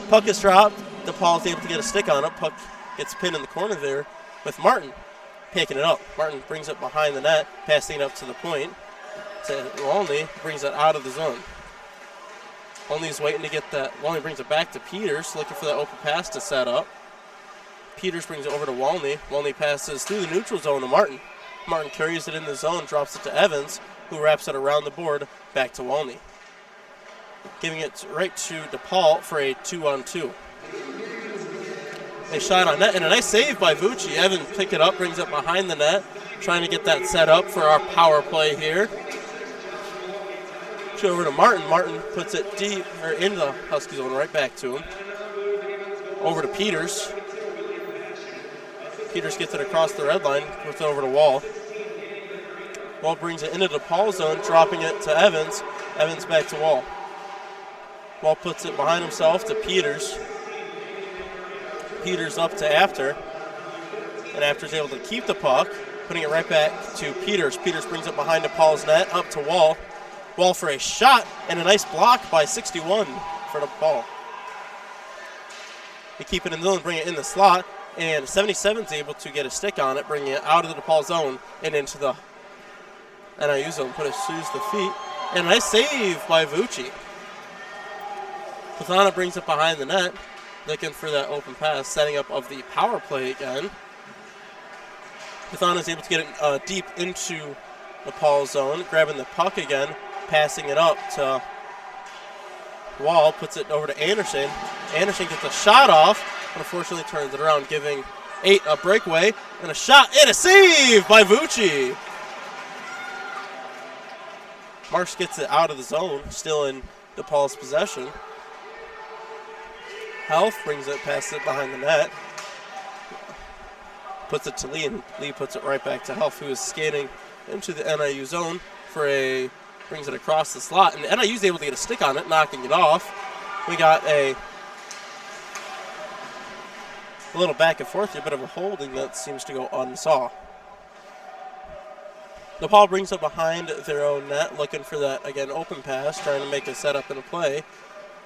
Puck is dropped. DePaul is able to get a stick on it. Puck gets pinned in the corner there with Martin picking it up. Martin brings it behind the net, passing it up to the point. Walney brings it out of the zone. Walney's waiting to get that. Walney brings it back to Peters, looking for that open pass to set up. Peters brings it over to Walney. Walney passes through the neutral zone to Martin. Martin carries it in the zone, drops it to Evans, who wraps it around the board back to Walney. Giving it right to DePaul for a 2-on-2. A shot on net, and a nice save by Vucci. Evans picked it up, brings it behind the net, trying to get that set up for our power play here. Over to Martin. Martin puts it deep, or into the Husky zone, right back to him. Over to Peters. Peters gets it across the red line, puts it over to Wall. Wall brings it into DePaul zone, dropping it to Evans. Evans back to Wall. Wall puts it behind himself to Peters. Peters up to After. And After's able to keep the puck, putting it right back to Peters. Peters brings it behind DePaul's net, up to Wall. Wall for a shot, and a nice block by 61 for DePaul. They keep it in the zone, bring it in the slot, and 77's able to get a stick on it, bringing it out of the DePaul zone and into the NIU zone. Put it through the feet, and a nice save by Vucci. Pathana brings it behind the net, looking for that open pass, setting up of the power play again. Pathana is able to get it deep into DePaul zone, grabbing the puck again, passing it up to Wall, puts it over to Anderson. Anderson gets a shot off, but unfortunately turns it around, giving 8 a breakaway, and a shot, and a save by Vucci. Marks gets it out of the zone, still in DePaul's possession. Health brings it, passes it behind the net. Puts it to Lee, and Lee puts it right back to Health, who is skating into the NIU zone for a, brings it across the slot, and NIU's able to get a stick on it, knocking it off. We got a little back and forth here, a bit of a holding that seems to go unsaw. DePaul brings it behind their own net, looking for that, again, open pass, trying to make a setup and a play,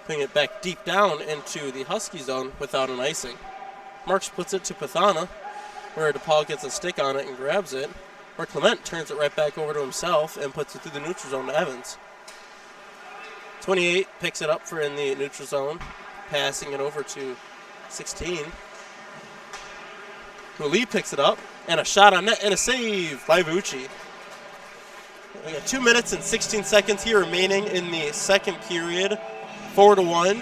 putting it back deep down into the Husky zone without an icing. Marks puts it to Pathana, where DePaul gets a stick on it and grabs it, where Clement turns it right back over to himself and puts it through the neutral zone to Evans. 28 picks it up for in the neutral zone, passing it over to 16. Lee picks it up, and a shot on net, and a save by Vucci. We got 2 minutes and 16 seconds here remaining in the second period, 4-1.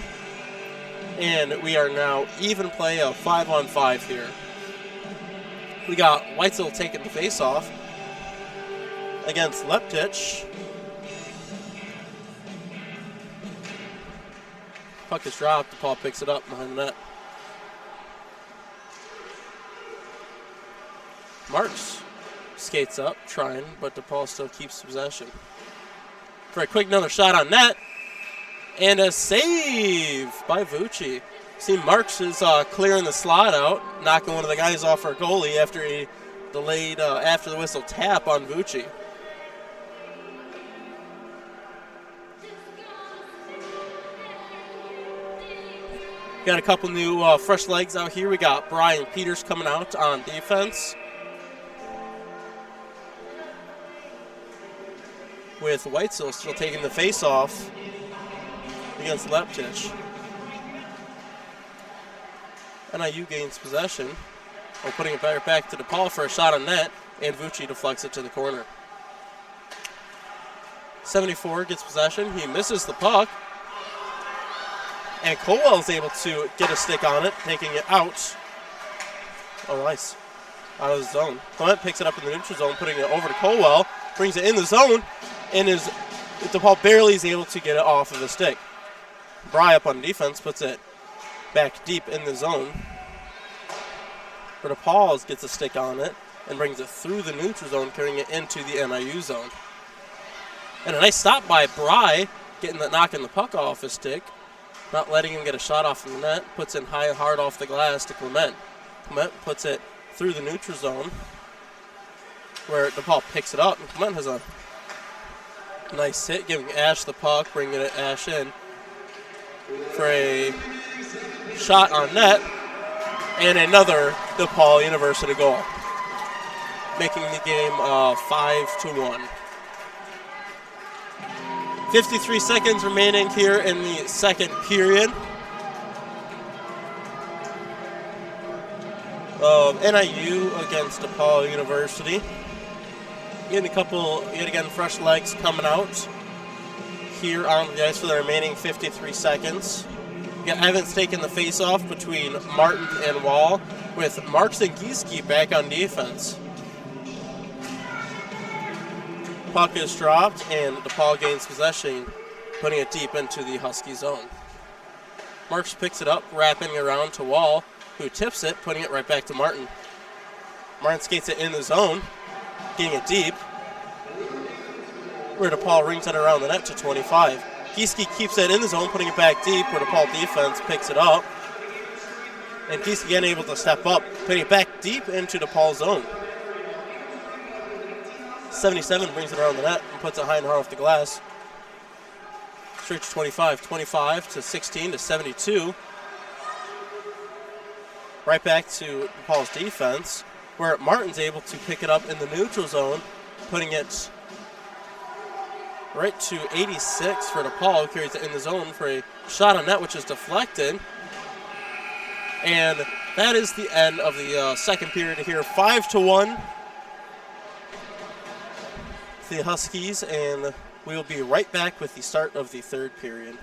And we are now even play of 5-on-5 here. We got Weitzel taking the face-off against Leptich. Puck is dropped. DePaul picks it up behind the net. Marks skates up, trying, but DePaul still keeps possession. For a quick another shot on net, and a save by Vucci. See, Marks is clearing the slot out, knocking one of the guys off our goalie after he delayed after the whistle tap on Vucci. Got a couple new fresh legs out here. We got Brian Peters coming out on defense, with Weitzel still taking the face-off against Leptich. NIU gains possession, while putting it back to DePaul for a shot on net, and Vucci deflects it to the corner. 74 gets possession. He misses the puck, and Colwell is able to get a stick on it, taking it out. Oh, nice. Out of the zone. Clement picks it up in the neutral zone, putting it over to Colwell, brings it in the zone, and DePaul barely is able to get it off of the stick. Bry up on defense, puts it back deep in the zone. But DePaul gets a stick on it and brings it through the neutral zone, carrying it into the NIU zone. And a nice stop by Bry, knocking the puck off his stick, not letting him get a shot off the net, puts it high and hard off the glass to Clement. Clement puts it through the neutral zone, where DePaul picks it up, and Clement has a nice hit, giving Ash the puck, bringing it Ash in for a shot on net, and another DePaul University goal, making the game 5-1. 53 seconds remaining here in the second period of NIU against DePaul University. Getting a couple, yet again, fresh legs coming out here on the ice for the remaining 53 seconds. We got Evans taking the face-off between Martin and Wall, with Marks and Gieske back on defense. Puck is dropped, and DePaul gains possession, putting it deep into the Husky zone. Marks picks it up, wrapping around to Wall, who tips it, putting it right back to Martin. Martin skates it in the zone, getting it deep, where DePaul rings it around the net to 25. Gieske keeps it in the zone, putting it back deep, where DePaul defense picks it up. And Gieske again able to step up, putting it back deep into DePaul's zone. 77 brings it around the net and puts it high and hard off the glass. Straight to 25. 25 to 16 to 72. Right back to DePaul's defense, where Martin's able to pick it up in the neutral zone, putting it right to 86 for DePaul, who carries it in the zone for a shot on net, which is deflected. And that is the end of the second period here. 5-1. The Huskies, and we will be right back with the start of the third period.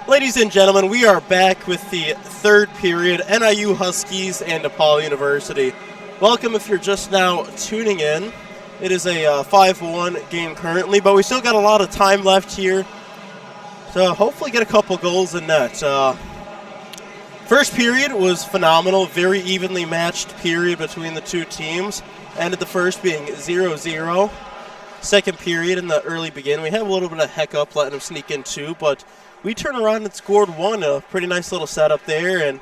Ladies and gentlemen, we are back with the third period, NIU Huskies and DePaul University. Welcome if you're just now tuning in. It is a 5-1 game currently, but we still got a lot of time left here. So hopefully get a couple goals in net. First period was phenomenal, very evenly matched period between the two teams. Ended the first being 0-0. Second period in the early beginning, we had a little bit of hiccup letting them sneak in two, but we turned around and scored one. A pretty nice little setup there, and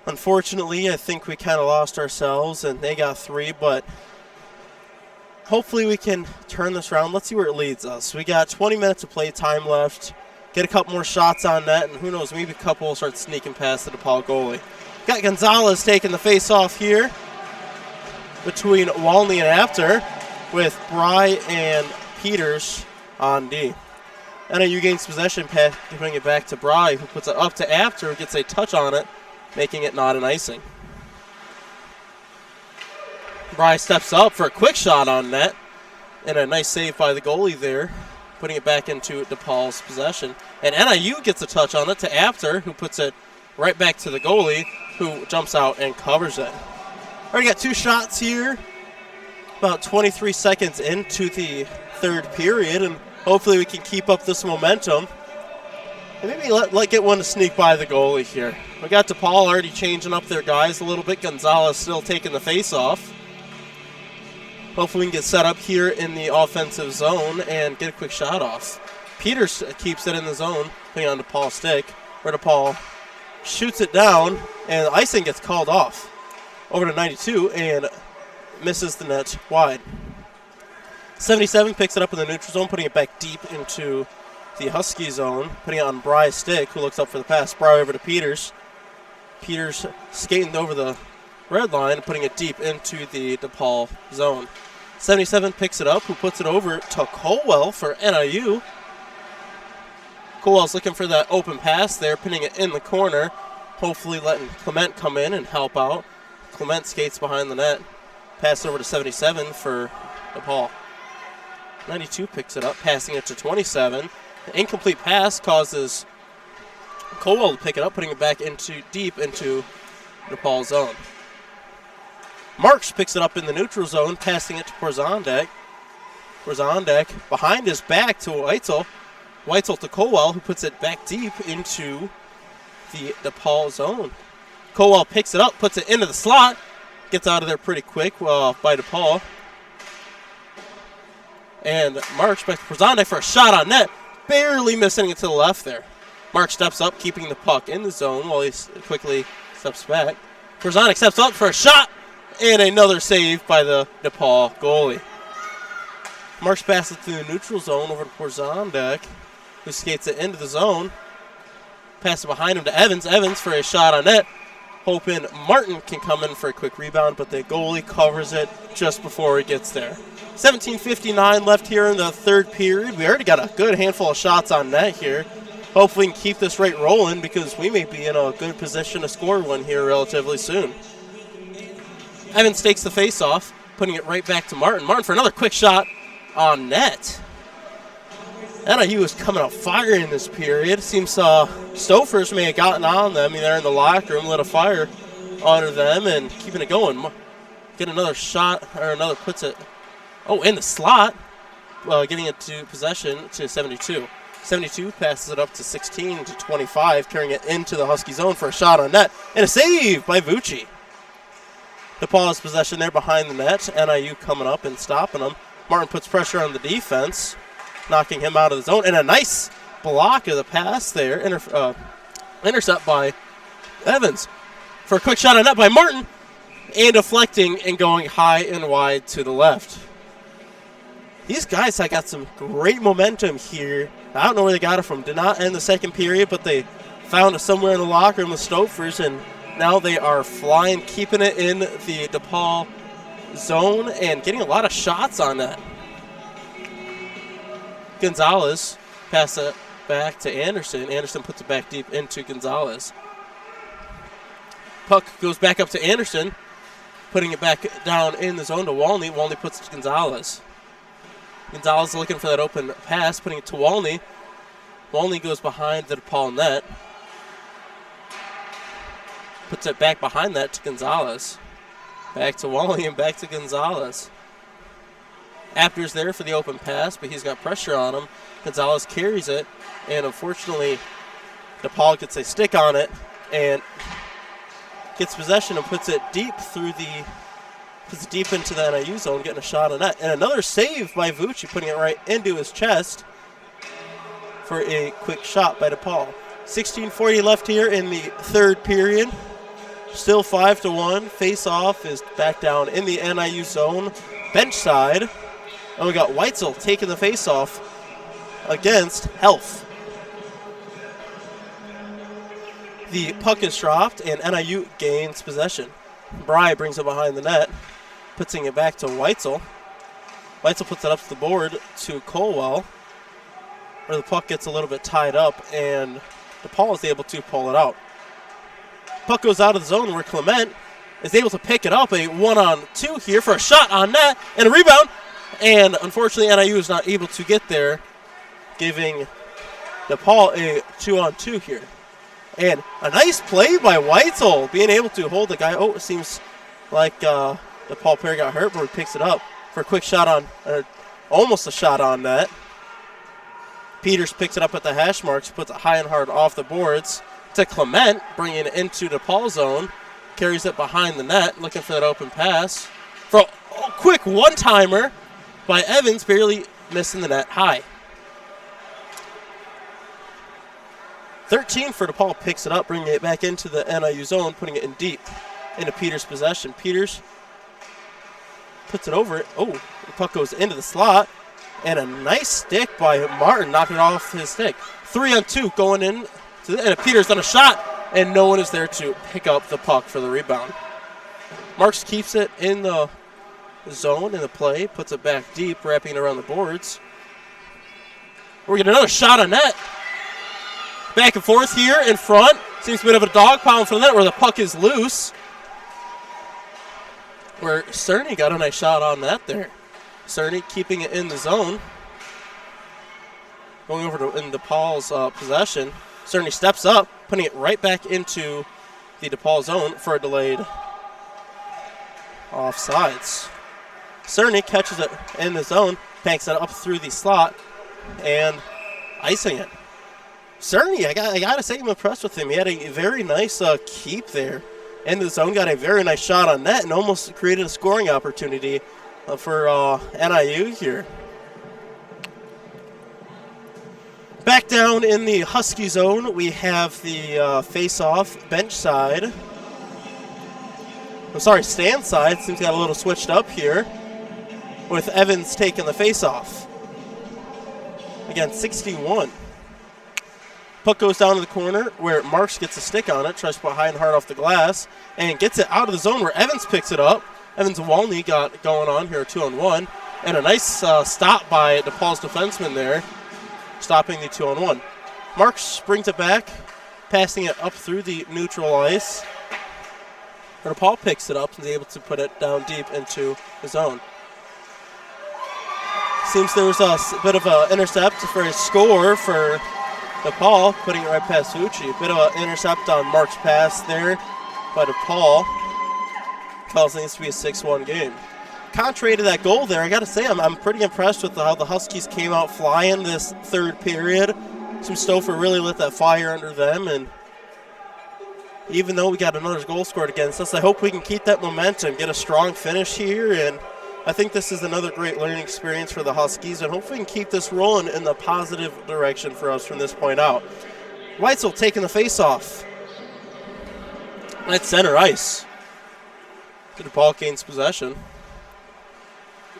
unfortunately I think we kind of lost ourselves and they got three, but hopefully we can turn this around. Let's see where it leads us. We got 20 minutes of play time left, get a couple more shots on net, and who knows, maybe a couple will start sneaking past the DePaul goalie. Got Gonzalez taking the face-off here between Walney and Apter, with Bry and Peters on D. NIU gains possession, putting it back to Bry, who puts it up to Apter, who gets a touch on it, making it not an icing. Bry steps up for a quick shot on net, and a nice save by the goalie there, putting it back into DePaul's possession. And NIU gets a touch on it to Apter, who puts it right back to the goalie, who jumps out and covers it. Already got two shots here, about 23 seconds into the third period, and hopefully we can keep up this momentum and maybe let get one to sneak by the goalie here. We got DePaul already changing up their guys a little bit. Gonzalez still taking the face-off. Hopefully we can get set up here in the offensive zone and get a quick shot off. Peters keeps it in the zone, putting on DePaul's stick, where DePaul shoots it down, and the icing gets called off. Over to 92, and misses the net wide. 77 picks it up in the neutral zone, putting it back deep into the Husky zone, putting it on Bry's stick, who looks up for the pass. Bry over to Peters. Peters skating over the red line, putting it deep into the DePaul zone. 77 picks it up, who puts it over to Colwell for NIU. Colwell's looking for that open pass there, putting it in the corner, hopefully letting Clement come in and help out. Clement skates behind the net. Pass over to 77 for DePaul. 92 picks it up, passing it to 27. An incomplete pass causes Colwell to pick it up, putting it back deep into DePaul's zone. Marks picks it up in the neutral zone, passing it to Porzondek. Porzondek behind his back to Weitzel. Weitzel to Colwell, who puts it back deep into the DePaul zone. Colwell picks it up, puts it into the slot. Gets out of there pretty quick by DePaul. And Marks back to Porzondek for a shot on net. Barely missing it to the left there. Marks steps up, keeping the puck in the zone while he quickly steps back. Porzondek steps up for a shot. And another save by the DePaul goalie. Marks passes through the neutral zone over to Porzondek, who skates it into the zone. Passes behind him to Evans. Evans for a shot on net. Hoping Martin can come in for a quick rebound, but the goalie covers it just before he gets there. 17:59 left here in the third period. We already got a good handful of shots on net here. Hopefully we can keep this rate rolling because we may be in a good position to score one here relatively soon. Evans takes the face-off, putting it right back to Martin. Martin for another quick shot on net. NIU was coming out fire in this period. Seems Stofers may have gotten on them. They're in the locker room, lit a fire under them, and keeping it going. Get another shot, or another puts it, in the slot. Getting it to possession to 72. 72 passes it up to 16 to 25, carrying it into the Husky zone for a shot on net. And a save by Vucci. DePaul has possession there behind the net. NIU coming up and stopping them. Martin puts pressure on the defense, knocking him out of the zone. And a nice block of the pass there. Intercept by Evans for a quick shot on net by Martin. And deflecting and going high and wide to the left. These guys have got some great momentum here. I don't know where they got it from. Did not end the second period, but they found it somewhere in the locker room with Stofers, and now they are flying, keeping it in the DePaul zone and getting a lot of shots on that. Gonzalez pass it back to Anderson. Anderson puts it back deep into Gonzalez. Puck goes back up to Anderson, putting it back down in the zone to Walney. Walney puts it to Gonzalez. Gonzalez looking for that open pass, putting it to Walney. Walney goes behind the DePaul net. Puts it back behind that to Gonzalez. Back to Walney and back to Gonzalez. Apter's there for the open pass, but he's got pressure on him. Gonzalez carries it, and unfortunately, DePaul gets a stick on it and gets possession and puts it deep into the NIU zone, getting a shot on that. And another save by Vucci, putting it right into his chest for a quick shot by DePaul. 16:40 left here in the third period. Still 5-1. Face-off is back down in the NIU zone, bench side. And we got Weitzel taking the face-off against Health. The puck is dropped, and NIU gains possession. Bry brings it behind the net, putting it back to Weitzel. Weitzel puts it up to the board to Colwell, where the puck gets a little bit tied up, and DePaul is able to pull it out. Puck goes out of the zone where Clement is able to pick it up, a 1-on-2 here for a shot on net and a rebound. And unfortunately, NIU is not able to get there, giving DePaul a 2-on-2 here. And a nice play by Weitzel, being able to hold the guy. Oh, it seems like DePaul player got hurt, but he picks it up for a quick shot on, almost a shot on net. Peters picks it up at the hash marks, puts it high and hard off the boards to Clement, bringing it into DePaul zone, carries it behind the net, looking for that open pass. For a quick one-timer by Evans, barely missing the net high. 13 for DePaul picks it up, bringing it back into the NIU zone, putting it in deep into Peters' possession. Peters puts it over it. Oh, the puck goes into the slot, and a nice stick by Martin, knocking it off his stick. 3-on-2 going in, and Peters on a shot, and no one is there to pick up the puck for the rebound. Marks keeps it in the zone in the play, puts it back deep, wrapping it around the boards. We're getting another shot on net. Back and forth here in front. Seems a bit of a dog pound for the net where the puck is loose. Where Cerny got a nice shot on that there. Cerny keeping it in the zone. Going over to in DePaul's possession. Cerny steps up, putting it right back into the DePaul zone for a delayed offsides. Cerny catches it in the zone, banks it up through the slot, and icing it. Cerny, I gotta say I'm impressed with him. He had a very nice keep there in the zone, got a very nice shot on net, and almost created a scoring opportunity for NIU here. Back down in the Husky zone, we have the face-off bench side. I'm sorry, stand side. Seems got a little switched up here with Evans taking the face-off. Again, 61. Puck goes down to the corner where Marks gets a stick on it, tries to put high and hard off the glass, and gets it out of the zone where Evans picks it up. Evans and Walney got going on here, 2-on-1, and a nice stop by DePaul's defenseman there, stopping the 2-on-1. Marks brings it back, passing it up through the neutral ice. DePaul picks it up and is able to put it down deep into the zone. Seems there was a bit of an intercept for a score for DePaul, putting it right past Vucci. A bit of an intercept on Mark's pass there by DePaul. Causing this to be a 6-1 game. Contrary to that goal there, I got to say I'm pretty impressed with how the Huskies came out flying this third period. Tim Stouffer really lit that fire under them, and even though we got another goal scored against us, I hope we can keep that momentum, get a strong finish here, and I think this is another great learning experience for the Huskies, and hopefully we can keep this rolling in the positive direction for us from this point out. Weitzel taking the face-off. At center ice. DePaul gains possession.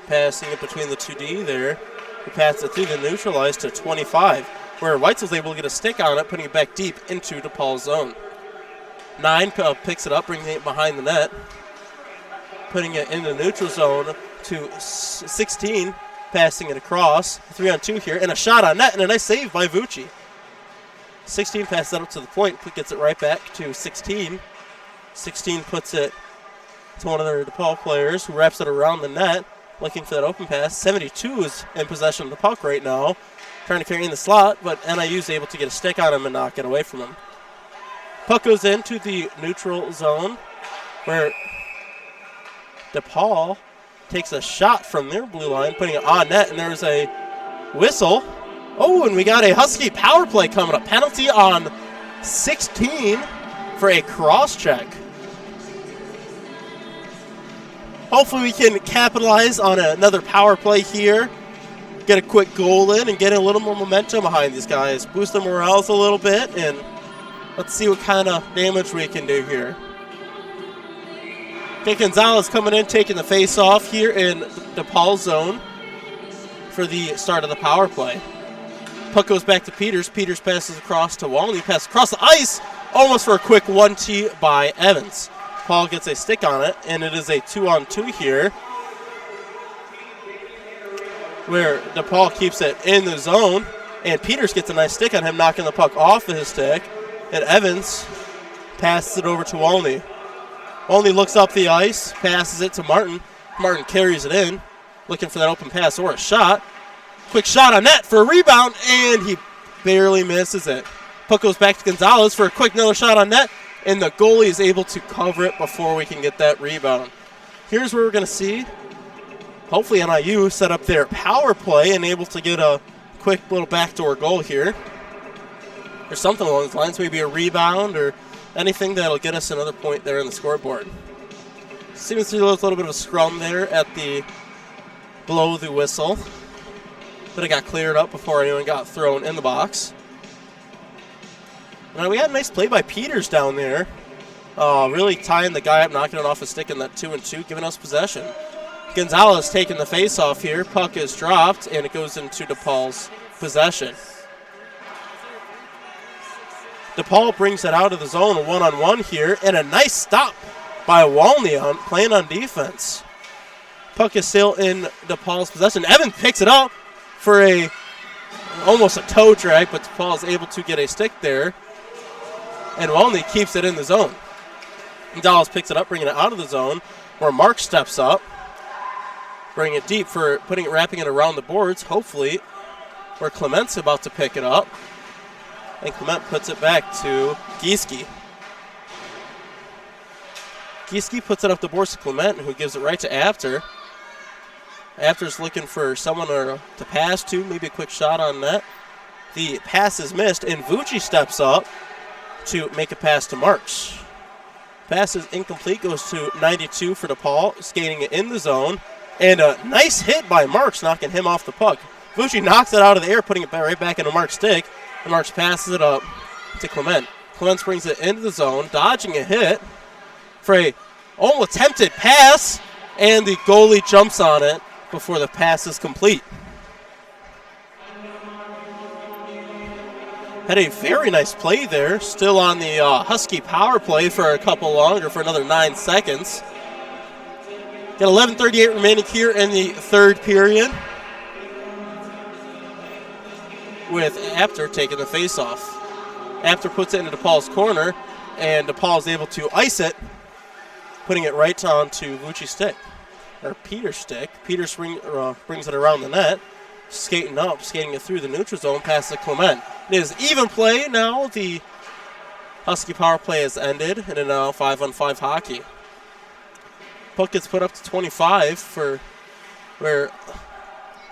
Passing it between the 2D there. He passed it through the neutral ice to 25, where Weitzel's able to get a stick on it, putting it back deep into DePaul's zone. 9 picks it up, bringing it behind the net. Putting it in the neutral zone to 16, passing it across. 3-on-2 here, and a shot on net, and a nice save by Vucci. 16 passes that up to the point, gets it right back to 16. 16 puts it to one of their DePaul players, who wraps it around the net, looking for that open pass. 72 is in possession of the puck right now. trying to carry in the slot, but NIU's able to get a stick on him and knock it away from him. Puck goes into the neutral zone where DePaul takes a shot from their blue line, putting it on net, and there's a whistle. Oh, and we got a Husky power play coming up. Penalty on 16 for a cross check. Hopefully we can capitalize on another power play here, get a quick goal in, and get a little more momentum behind these guys. Boost their morales a little bit, and let's see what kind of damage we can do here. Okay, Gonzalez coming in, taking the face-off here in DePaul's zone for the start of the power play. Puck goes back to Peters. Peters passes across to Walney. Passes across the ice, almost for a quick 1-2 by Evans. Paul gets a stick on it, and it is a 2-on-2 here, where DePaul keeps it in the zone, and Peters gets a nice stick on him, knocking the puck off of his stick, and Evans passes it over to Walney. Walney looks up the ice, passes it to Martin. Martin carries it in, looking for that open pass or a shot. Quick shot on net for a rebound, and he barely misses it. Puck goes back to Gonzalez for a quick another shot on net, and the goalie is able to cover it before we can get that rebound. Here's where we're going to see, hopefully NIU set up their power play and able to get a quick little backdoor goal here. Or something along those lines, maybe a rebound or anything that'll get us another point there in the scoreboard. Seems to be a little bit of a scrum there at the below the whistle. But it got cleared up before anyone got thrown in the box. Now we had a nice play by Peters down there. Really tying the guy up, knocking it off his stick in that 2-and-2, giving us possession. Gonzalez taking the face-off here. Puck is dropped, and it goes into DePaul's possession. DePaul brings it out of the zone, a one-on-one here, and a nice stop by Walney playing on defense. Puck is still in DePaul's possession. Evans picks it up for almost a toe drag, but DePaul is able to get a stick there. And Walney keeps it in the zone. Gonzalez picks it up, bringing it out of the zone, where Mark steps up, bringing it deep for wrapping it around the boards, hopefully, where Clement's about to pick it up. And Clement puts it back to Gieske. Gieske puts it up the boards to Clement, who gives it right to Apter. Apter's looking for someone to pass to, maybe a quick shot on net. The pass is missed, and Vucci steps up to make a pass to Marks. Pass is incomplete, goes to 92 for DePaul, skating it in the zone. And a nice hit by Marks, knocking him off the puck. Vucci knocks it out of the air, putting it right back into Marks' stick. And Marks passes it up to Clement. Clement brings it into the zone, dodging a hit for a almost attempted pass, and the goalie jumps on it before the pass is complete. Had a very nice play there. Still on the Husky power play for a couple longer, for another 9 seconds. Got 11:38 remaining here in the third period, with Apter taking the face-off. Apter puts it into DePaul's corner, and DePaul is able to ice it, putting it right onto Vucci's stick, or Peter's stick. Peters brings it around the net, skating it through the neutral zone, past the Clement. It is even play now. The Husky power play has ended, and it now 5-on-5 hockey. Puck gets put up to 25 for where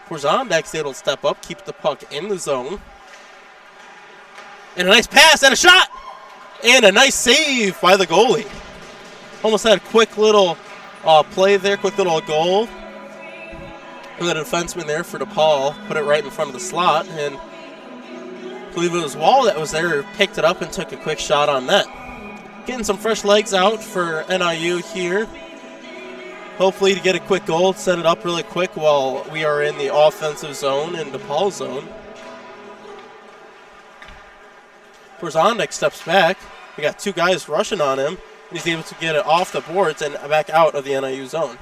Porzondek's able to step up, keep the puck in the zone. And a nice pass and a shot! And a nice save by the goalie. Almost had a quick little play there, quick little goal. And the defenseman there for DePaul put it right in front of the slot. And I believe it was Wall that was there, picked it up and took a quick shot on net. Getting some fresh legs out for NIU here. Hopefully to get a quick goal, set it up really quick while we are in the offensive zone in DePaul's zone. Porzondek steps back. We got two guys rushing on him, and he's able to get it off the boards and back out of the NIU zone.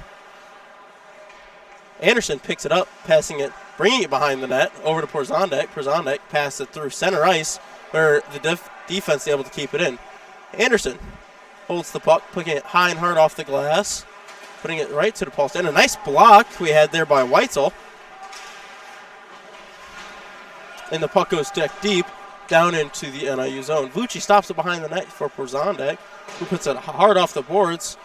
Anderson picks it up, passing it, bringing it behind the net over to Porzondek. Porzondek passes it through center ice, where the defense is able to keep it in. Anderson holds the puck, putting it high and hard off the glass, putting it right to DePaul. And a nice block we had there by Weitzel. and the puck goes deck deep down into the NIU zone. Vucci stops it behind the net for Porzondek, who puts it hard off the boards,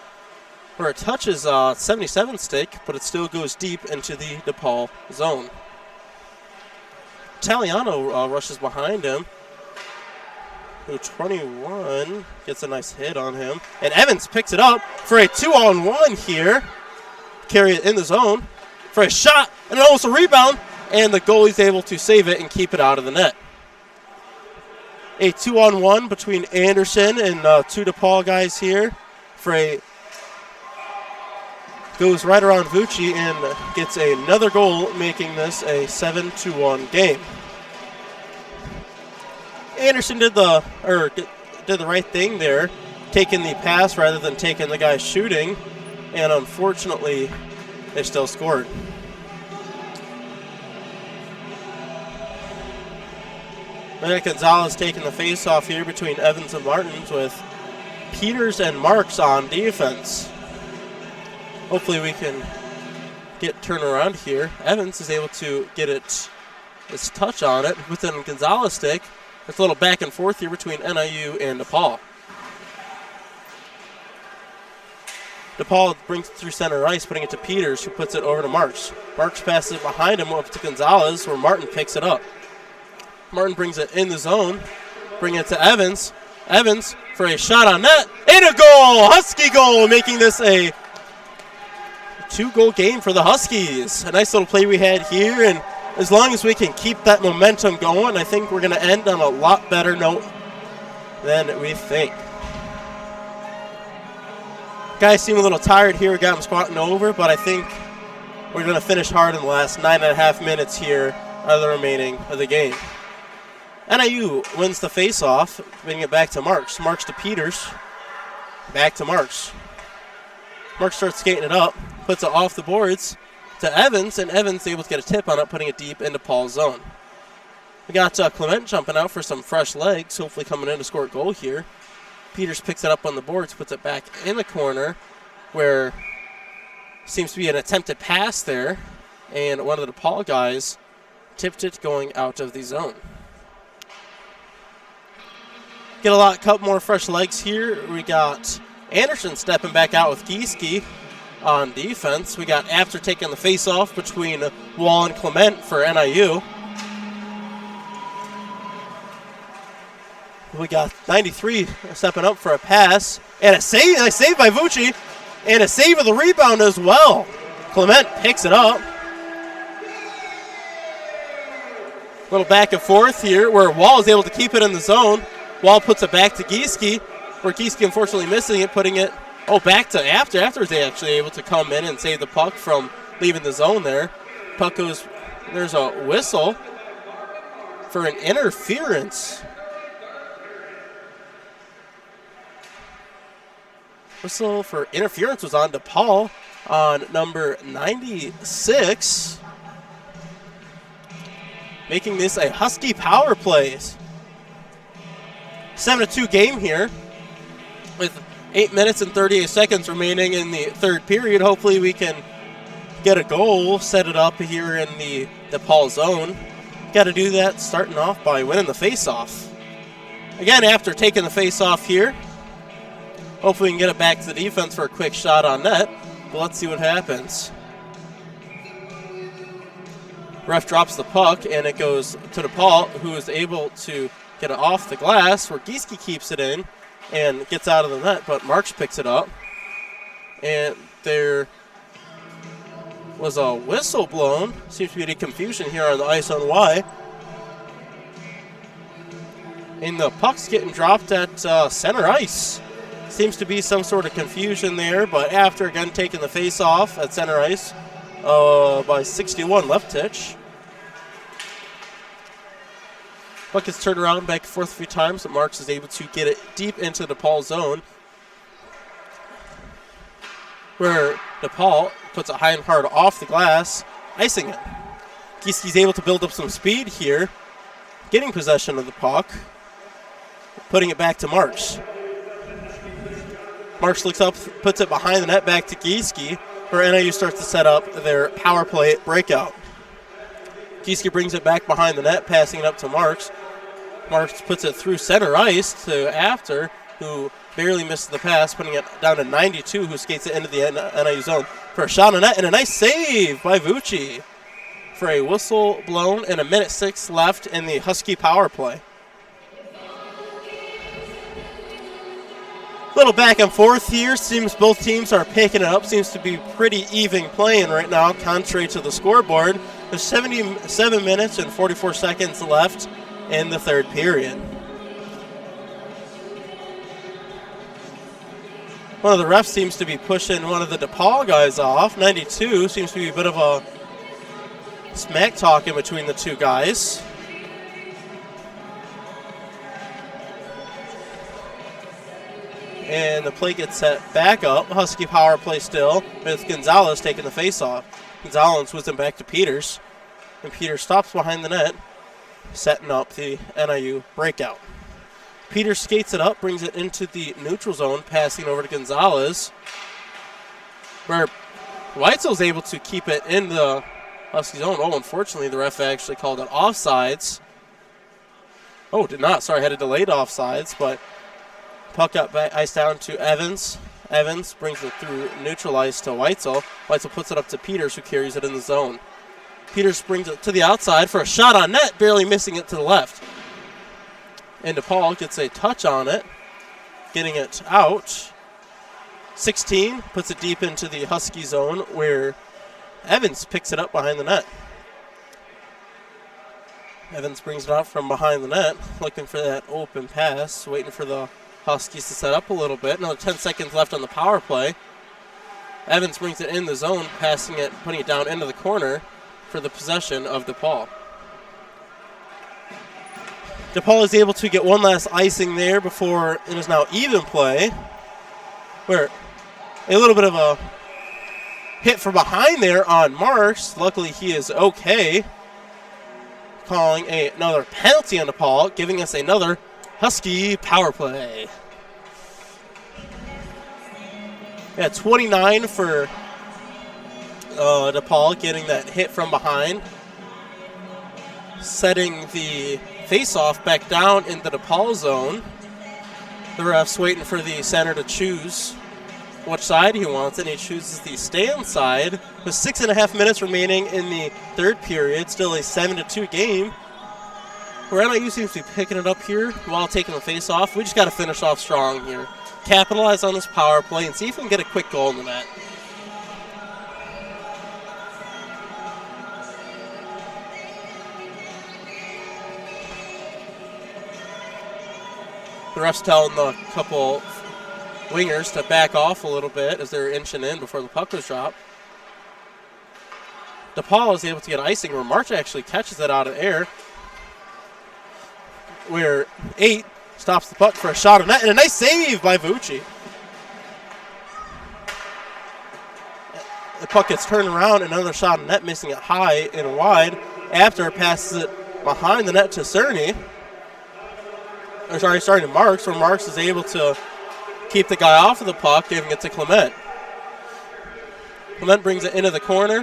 where it touches 77 stick, but it still goes deep into the DePaul zone. Italiano rushes behind him. 21 gets a nice hit on him. And Evans picks it up for a 2-on-1 here. Carry it in the zone for a shot and almost a rebound. And the goalie's able to save it and keep it out of the net. A 2-on-1 between Anderson and two DePaul guys here. Frey goes right around Vucci and gets another goal, making this a 7-1 game. Anderson did the right thing there, taking the pass rather than taking the guy shooting, and unfortunately, they still scored. Matt Gonzalez taking the face-off here between Evans and Martins, with Peters and Marks on defense. Hopefully we can get turned around here. Evans is able to get his touch on it within Gonzalez stick. It's a little back and forth here between NIU and DePaul. DePaul brings it through center ice, putting it to Peters, who puts it over to Marks. Marks passes it behind him up to Gonzalez, where Martin picks it up. Martin brings it in the zone, bringing it to Evans. Evans for a shot on net, and a goal! Husky goal, making this a 2-goal game for the Huskies. A nice little play we had here, and as long as we can keep that momentum going, I think we're going to end on a lot better note than we think. Guys seem a little tired here. We got them squatting over, but I think we're going to finish hard in the last 9.5 minutes here of the remaining of the game. NIU wins the face-off, bringing it back to Marks. Marks to Peters. Back to Marks. Marks starts skating it up, puts it off the boards to Evans, and Evans able to get a tip on it, putting it deep into Paul's zone. We got Clement jumping out for some fresh legs, hopefully coming in to score a goal here. Peters picks it up on the boards, puts it back in the corner, where seems to be an attempted pass there, and one of the DePaul guys tipped it going out of the zone. Get a couple more fresh legs here. We got Anderson stepping back out with Gieske on defense. We got Apter taking the face-off between Wall and Clement for NIU. We got 93 stepping up for a pass. And a save by Vucci. And a save of the rebound as well. Clement picks it up. A little back and forth here where Wall is able to keep it in the zone. Wall puts it back to Gieske, where Gieske unfortunately missing it, putting it back to Apter. After they actually able to come in and save the puck from leaving the zone there. Puck goes, there's a whistle for an interference. Whistle for interference was on DePaul on number 96. Making this a Husky power play. 7-2 game here with 8 minutes and 38 seconds remaining in the third period. Hopefully we can get a goal, set it up here in the DePaul zone. Got to do that starting off by winning the faceoff. Again, after taking the faceoff here, hopefully we can get it back to the defense for a quick shot on net. But let's see what happens. Ref drops the puck, and it goes to DePaul, who is able to get it off the glass, where Gieske keeps it in and gets out of the net, but Marks picks it up. And there was a whistle blown. Seems to be any confusion here on the ice on why. And the puck's getting dropped at center ice. Seems to be some sort of confusion there, but after again taking the face off at center ice by 61 Leftich. Puck gets turned around back and forth a few times, but Marks is able to get it deep into DePaul zone, where DePaul puts it high and hard off the glass, icing it. Gieske's able to build up some speed here, getting possession of the puck, putting it back to Marks. Marks looks up, puts it behind the net back to Gieske, where NIU starts to set up their power play breakout. Gieske brings it back behind the net, passing it up to Marks. Marks puts it through center ice to After, who barely missed the pass, putting it down to 92, who skates it into the NIU zone for a shot on net, and a nice save by Vucci for a whistle blown and 1:06 left in the Husky power play. Little back and forth here. Seems both teams are picking it up. Seems to be pretty even playing right now, contrary to the scoreboard. There's 77 minutes and 44 seconds left in the third period. One of the refs seems to be pushing one of the DePaul guys off. 92 seems to be a bit of a smack talk in between the two guys. And the play gets set back up. Husky power play still with Gonzalez taking the face-off. Gonzalez whizzing back to Peters. And Peters stops behind the net, setting up the NIU breakout. Peters skates it up, brings it into the neutral zone, passing over to Gonzalez, where Weitzel's able to keep it in the Husky zone. Oh, unfortunately, the ref actually called it offsides. Oh, did not. Sorry, had a delayed offsides, but puck got back, ice down to Evans. Evans brings it through neutral ice to Weitzel. Weitzel puts it up to Peters, who carries it in the zone. Peters brings it to the outside for a shot on net, barely missing it to the left. And DePaul gets a touch on it, getting it out. 16 puts it deep into the Husky zone, where Evans picks it up behind the net. Evans brings it out from behind the net, looking for that open pass, waiting for the Huskies to set up a little bit. Another 10 seconds left on the power play. Evans brings it in the zone, passing it, putting it down into the corner for the possession of DePaul. DePaul is able to get one last icing there before it is now even play, where a little bit of a hit from behind there on Marks. Luckily, he is okay. Calling another penalty on DePaul, giving us another Husky power play. Yeah, 29 for DePaul, getting that hit from behind. Setting the face-off back down in the DePaul zone. The ref's waiting for the center to choose which side he wants, and he chooses the stand side with 6.5 minutes remaining in the third period. Still a 7-2 game. Where NIU seems to be picking it up here while taking the face-off. We just got to finish off strong here. Capitalize on this power play and see if we can get a quick goal in the net. The ref's telling the couple wingers to back off a little bit as they're inching in before the puck was dropped. DePaul is able to get icing where March actually catches it out of air, where 8 stops the puck for a shot on net, and a nice save by Vucci. The puck gets turned around, another shot on net, missing it high and wide. After passes it behind the net to Cerny. Starting to Marks, where Marks is able to keep the guy off of the puck, giving it to Clement. Clement brings it into the corner,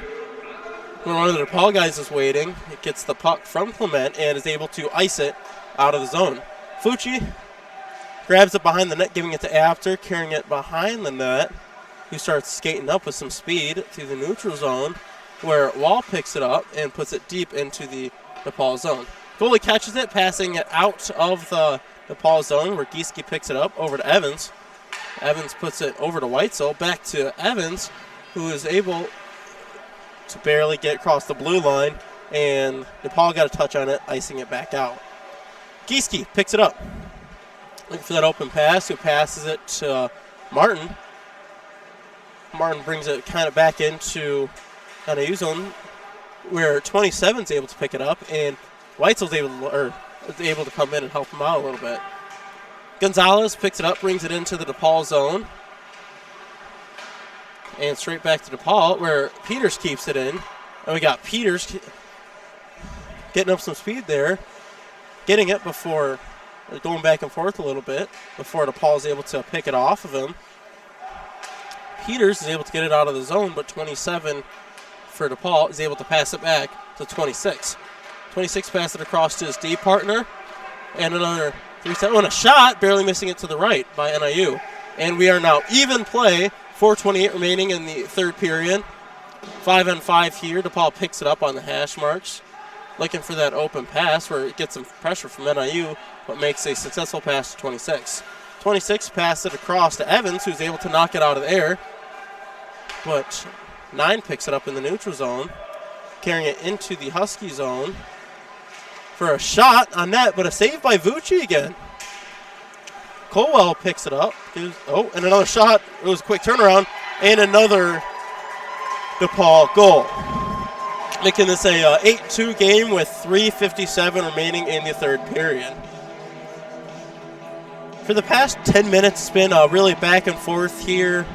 where one of the DePaul guys is waiting. It gets the puck from Clement and is able to ice it out of the zone. Fucci grabs it behind the net, giving it to After, carrying it behind the net, who starts skating up with some speed through the neutral zone, where Wall picks it up and puts it deep into the DePaul zone. Goalie catches it, passing it out of the DePaul zone, where Gieske picks it up over to Evans. Evans puts it over to Weitzel, back to Evans, who is able to barely get across the blue line, and DePaul got a touch on it, icing it back out. Gieske picks it up, looking for that open pass, who passes it to Martin. Martin brings it kind of back into NIU zone, where 27 is able to pick it up, and Weitzel's able to come in and help him out a little bit. Gonzalez picks it up, brings it into the DePaul zone, and straight back to DePaul, where Peters keeps it in. And we got Peters getting up some speed there, getting it before going back and forth a little bit before DePaul is able to pick it off of him. Peters is able to get it out of the zone, but 27 for DePaul is able to pass it back to 26. 26 passed it across to his D partner. And another 3-7. And a shot, barely missing it to the right by NIU. And we are now even play. 4:28 remaining in the third period. 5-on-5 here. DePaul picks it up on the hash marks. Looking for that open pass where it gets some pressure from NIU, but makes a successful pass to 26. 26 passed it across to Evans, who's able to knock it out of the air. But 9 picks it up in the neutral zone, carrying it into the Husky zone for a shot on net, but a save by Vucci again. Colwell picks it up. And another shot. It was a quick turnaround. And another DePaul goal. Making this a 8-2 game with 3:57 remaining in the third period. For the past 10 minutes, it's been really back and forth here.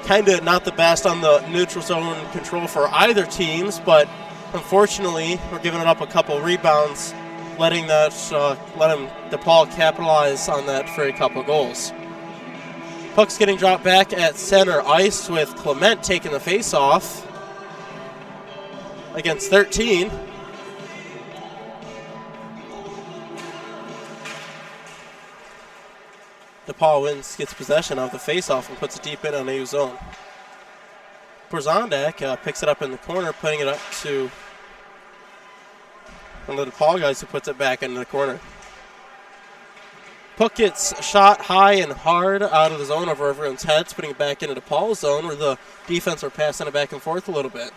Kind of not the best on the neutral zone control for either teams, but unfortunately, we're giving it up a couple rebounds, letting DePaul capitalize on that for a couple goals. Puck's getting dropped back at center ice with Clement taking the face-off against 13. DePaul gets possession of the face-off and puts it deep in on NIU zone. Porzondak picks it up in the corner, putting it up to one of the DePaul guys who puts it back into the corner. Puck gets shot high and hard out of the zone over everyone's heads, putting it back into DePaul's zone where the defense are passing it back and forth a little bit.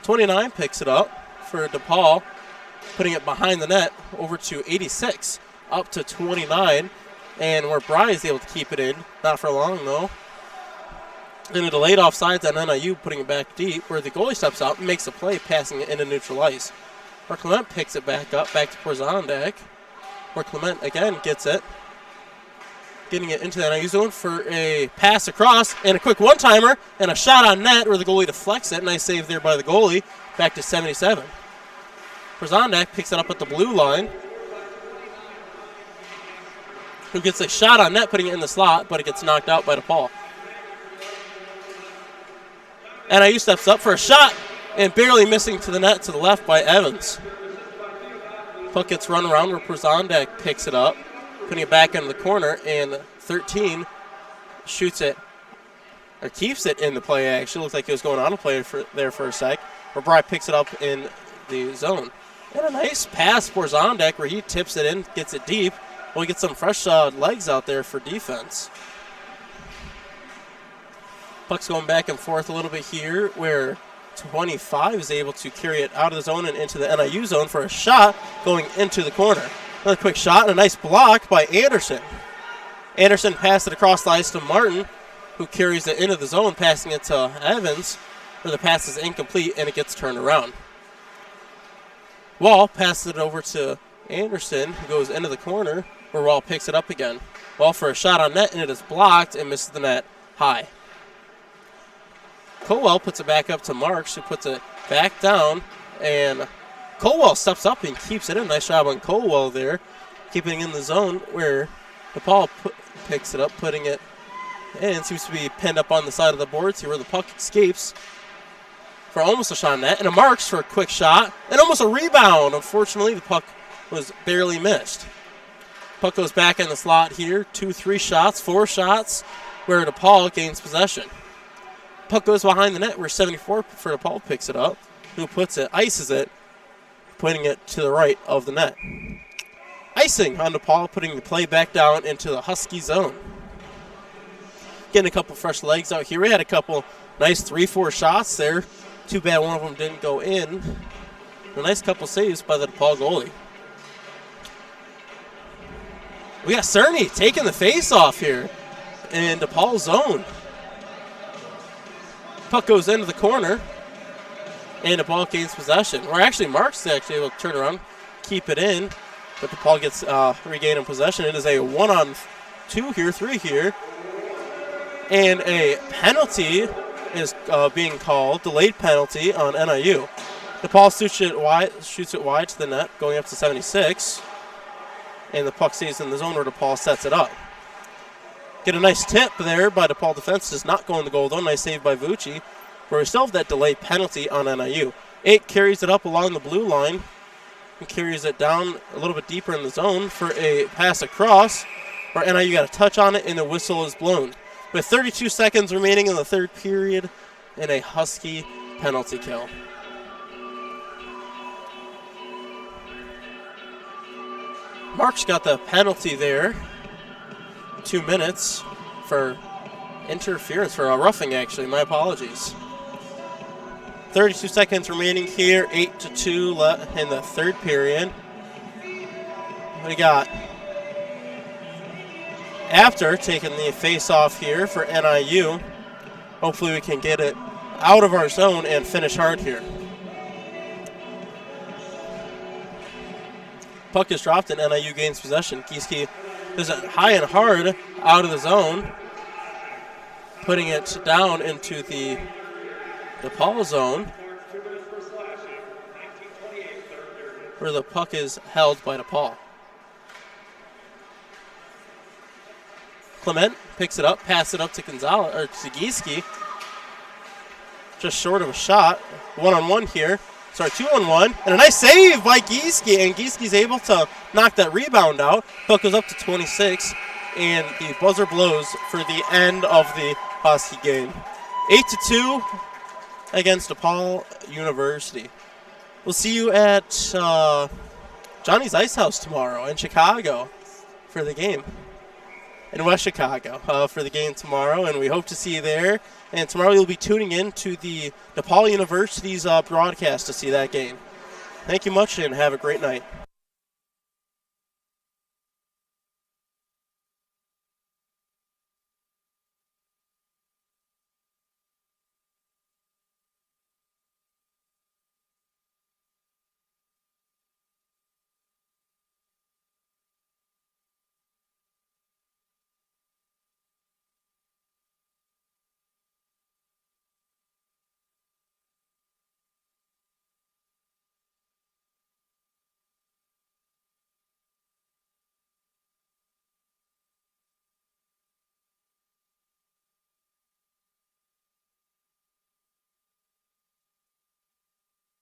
29 picks it up for DePaul, putting it behind the net over to 86, up to 29, and where Bry is able to keep it in. Not for long, though. And a delayed offsides on NIU, putting it back deep, where the goalie steps out and makes a play, passing it into neutral ice. Where Clement picks it back up, back to Porzondak, where Clement again gets it, getting it into the NIU zone for a pass across, and a quick one-timer, and a shot on net where the goalie deflects it. Nice save there by the goalie, back to 77. Porzondak picks it up at the blue line, who gets a shot on net, putting it in the slot, but it gets knocked out by DePaul. NIU steps up for a shot, and barely missing to the net to the left by Evans. Puck gets run around where Porzondak picks it up, putting it back into the corner, and 13 shoots it, or keeps it in the play, actually. Looks like it was going on a play there for a sec, where Bry picks it up in the zone. And a nice pass for Porzondak where he tips it in, gets it deep. Well, we get some fresh legs out there for defense. Puck's going back and forth a little bit here, where 25 is able to carry it out of the zone and into the NIU zone for a shot going into the corner. Another quick shot and a nice block by Anderson. Anderson passed it across the ice to Martin, who carries it into the zone, passing it to Evans, where the pass is incomplete and it gets turned around. Wall passes it over to Anderson, who goes into the corner, where Wall picks it up again. Wall for a shot on net, and it is blocked and misses the net high. Colwell puts it back up to Marks, who puts it back down, and Colwell steps up and keeps it in. Nice job on Colwell there, keeping it in the zone where DePaul picks it up, putting it in. Seems to be pinned up on the side of the board. See where the puck escapes for almost a shot on net, and a Marks for a quick shot, and almost a rebound. Unfortunately, the puck was barely missed. Puck goes back in the slot here. 2-3 shots, 4 shots, where DePaul gains possession. Puck goes behind the net where 74 for DePaul picks it up. Who puts it, ices it, putting it to the right of the net. Icing on DePaul, putting the play back down into the Husky zone. Getting a couple fresh legs out here. We had a couple nice 3-4 shots there. Too bad one of them didn't go in. A nice couple saves by the DePaul goalie. We got Cerny taking the face off here in DePaul's zone. Puck goes into the corner, and DePaul gains possession. Or actually, Marks actually able to turn around, keep it in, but DePaul gets regaining possession. It is a 1-on-2 here, 3 here, and a penalty is being called, delayed penalty on NIU. DePaul shoots it wide to the net, going up to 76, and the puck stays in the zone where DePaul sets it up. Get a nice tip there by DePaul defense. Does not go in the goal, though. Nice save by Vucci, where we still have that delayed penalty on NIU. 8 carries it up along the blue line and carries it down a little bit deeper in the zone for a pass across where NIU got a touch on it and the whistle is blown. With 32 seconds remaining in the third period and a Husky penalty kill. Mark's got the penalty there. 2 minutes for interference, for a roughing actually, my apologies. 32 seconds remaining here, 8-2 in the third period. We got after taking the face-off here for NIU. Hopefully we can get it out of our zone and finish hard here. Puck is dropped and NIU gains possession. Gieske does it high and hard out of the zone, putting it down into the DePaul zone, where the puck is held by DePaul. Clement picks it up, passes it up to Gonzalez or to Gieske. Just short of a shot. 1-on-1 here. Sorry, 2-on-1. And a nice save by Gieske. And Gieske's able to knock that rebound out. Puck goes up to 26. And the buzzer blows for the end of the Husky game. 8-2 against DePaul University. We'll see you at Johnny's Ice House tomorrow in Chicago for the game. In West Chicago for the game tomorrow, and we hope to see you there. And tomorrow you'll be tuning in to the DePaul University's broadcast to see that game. Thank you much, and have a great night.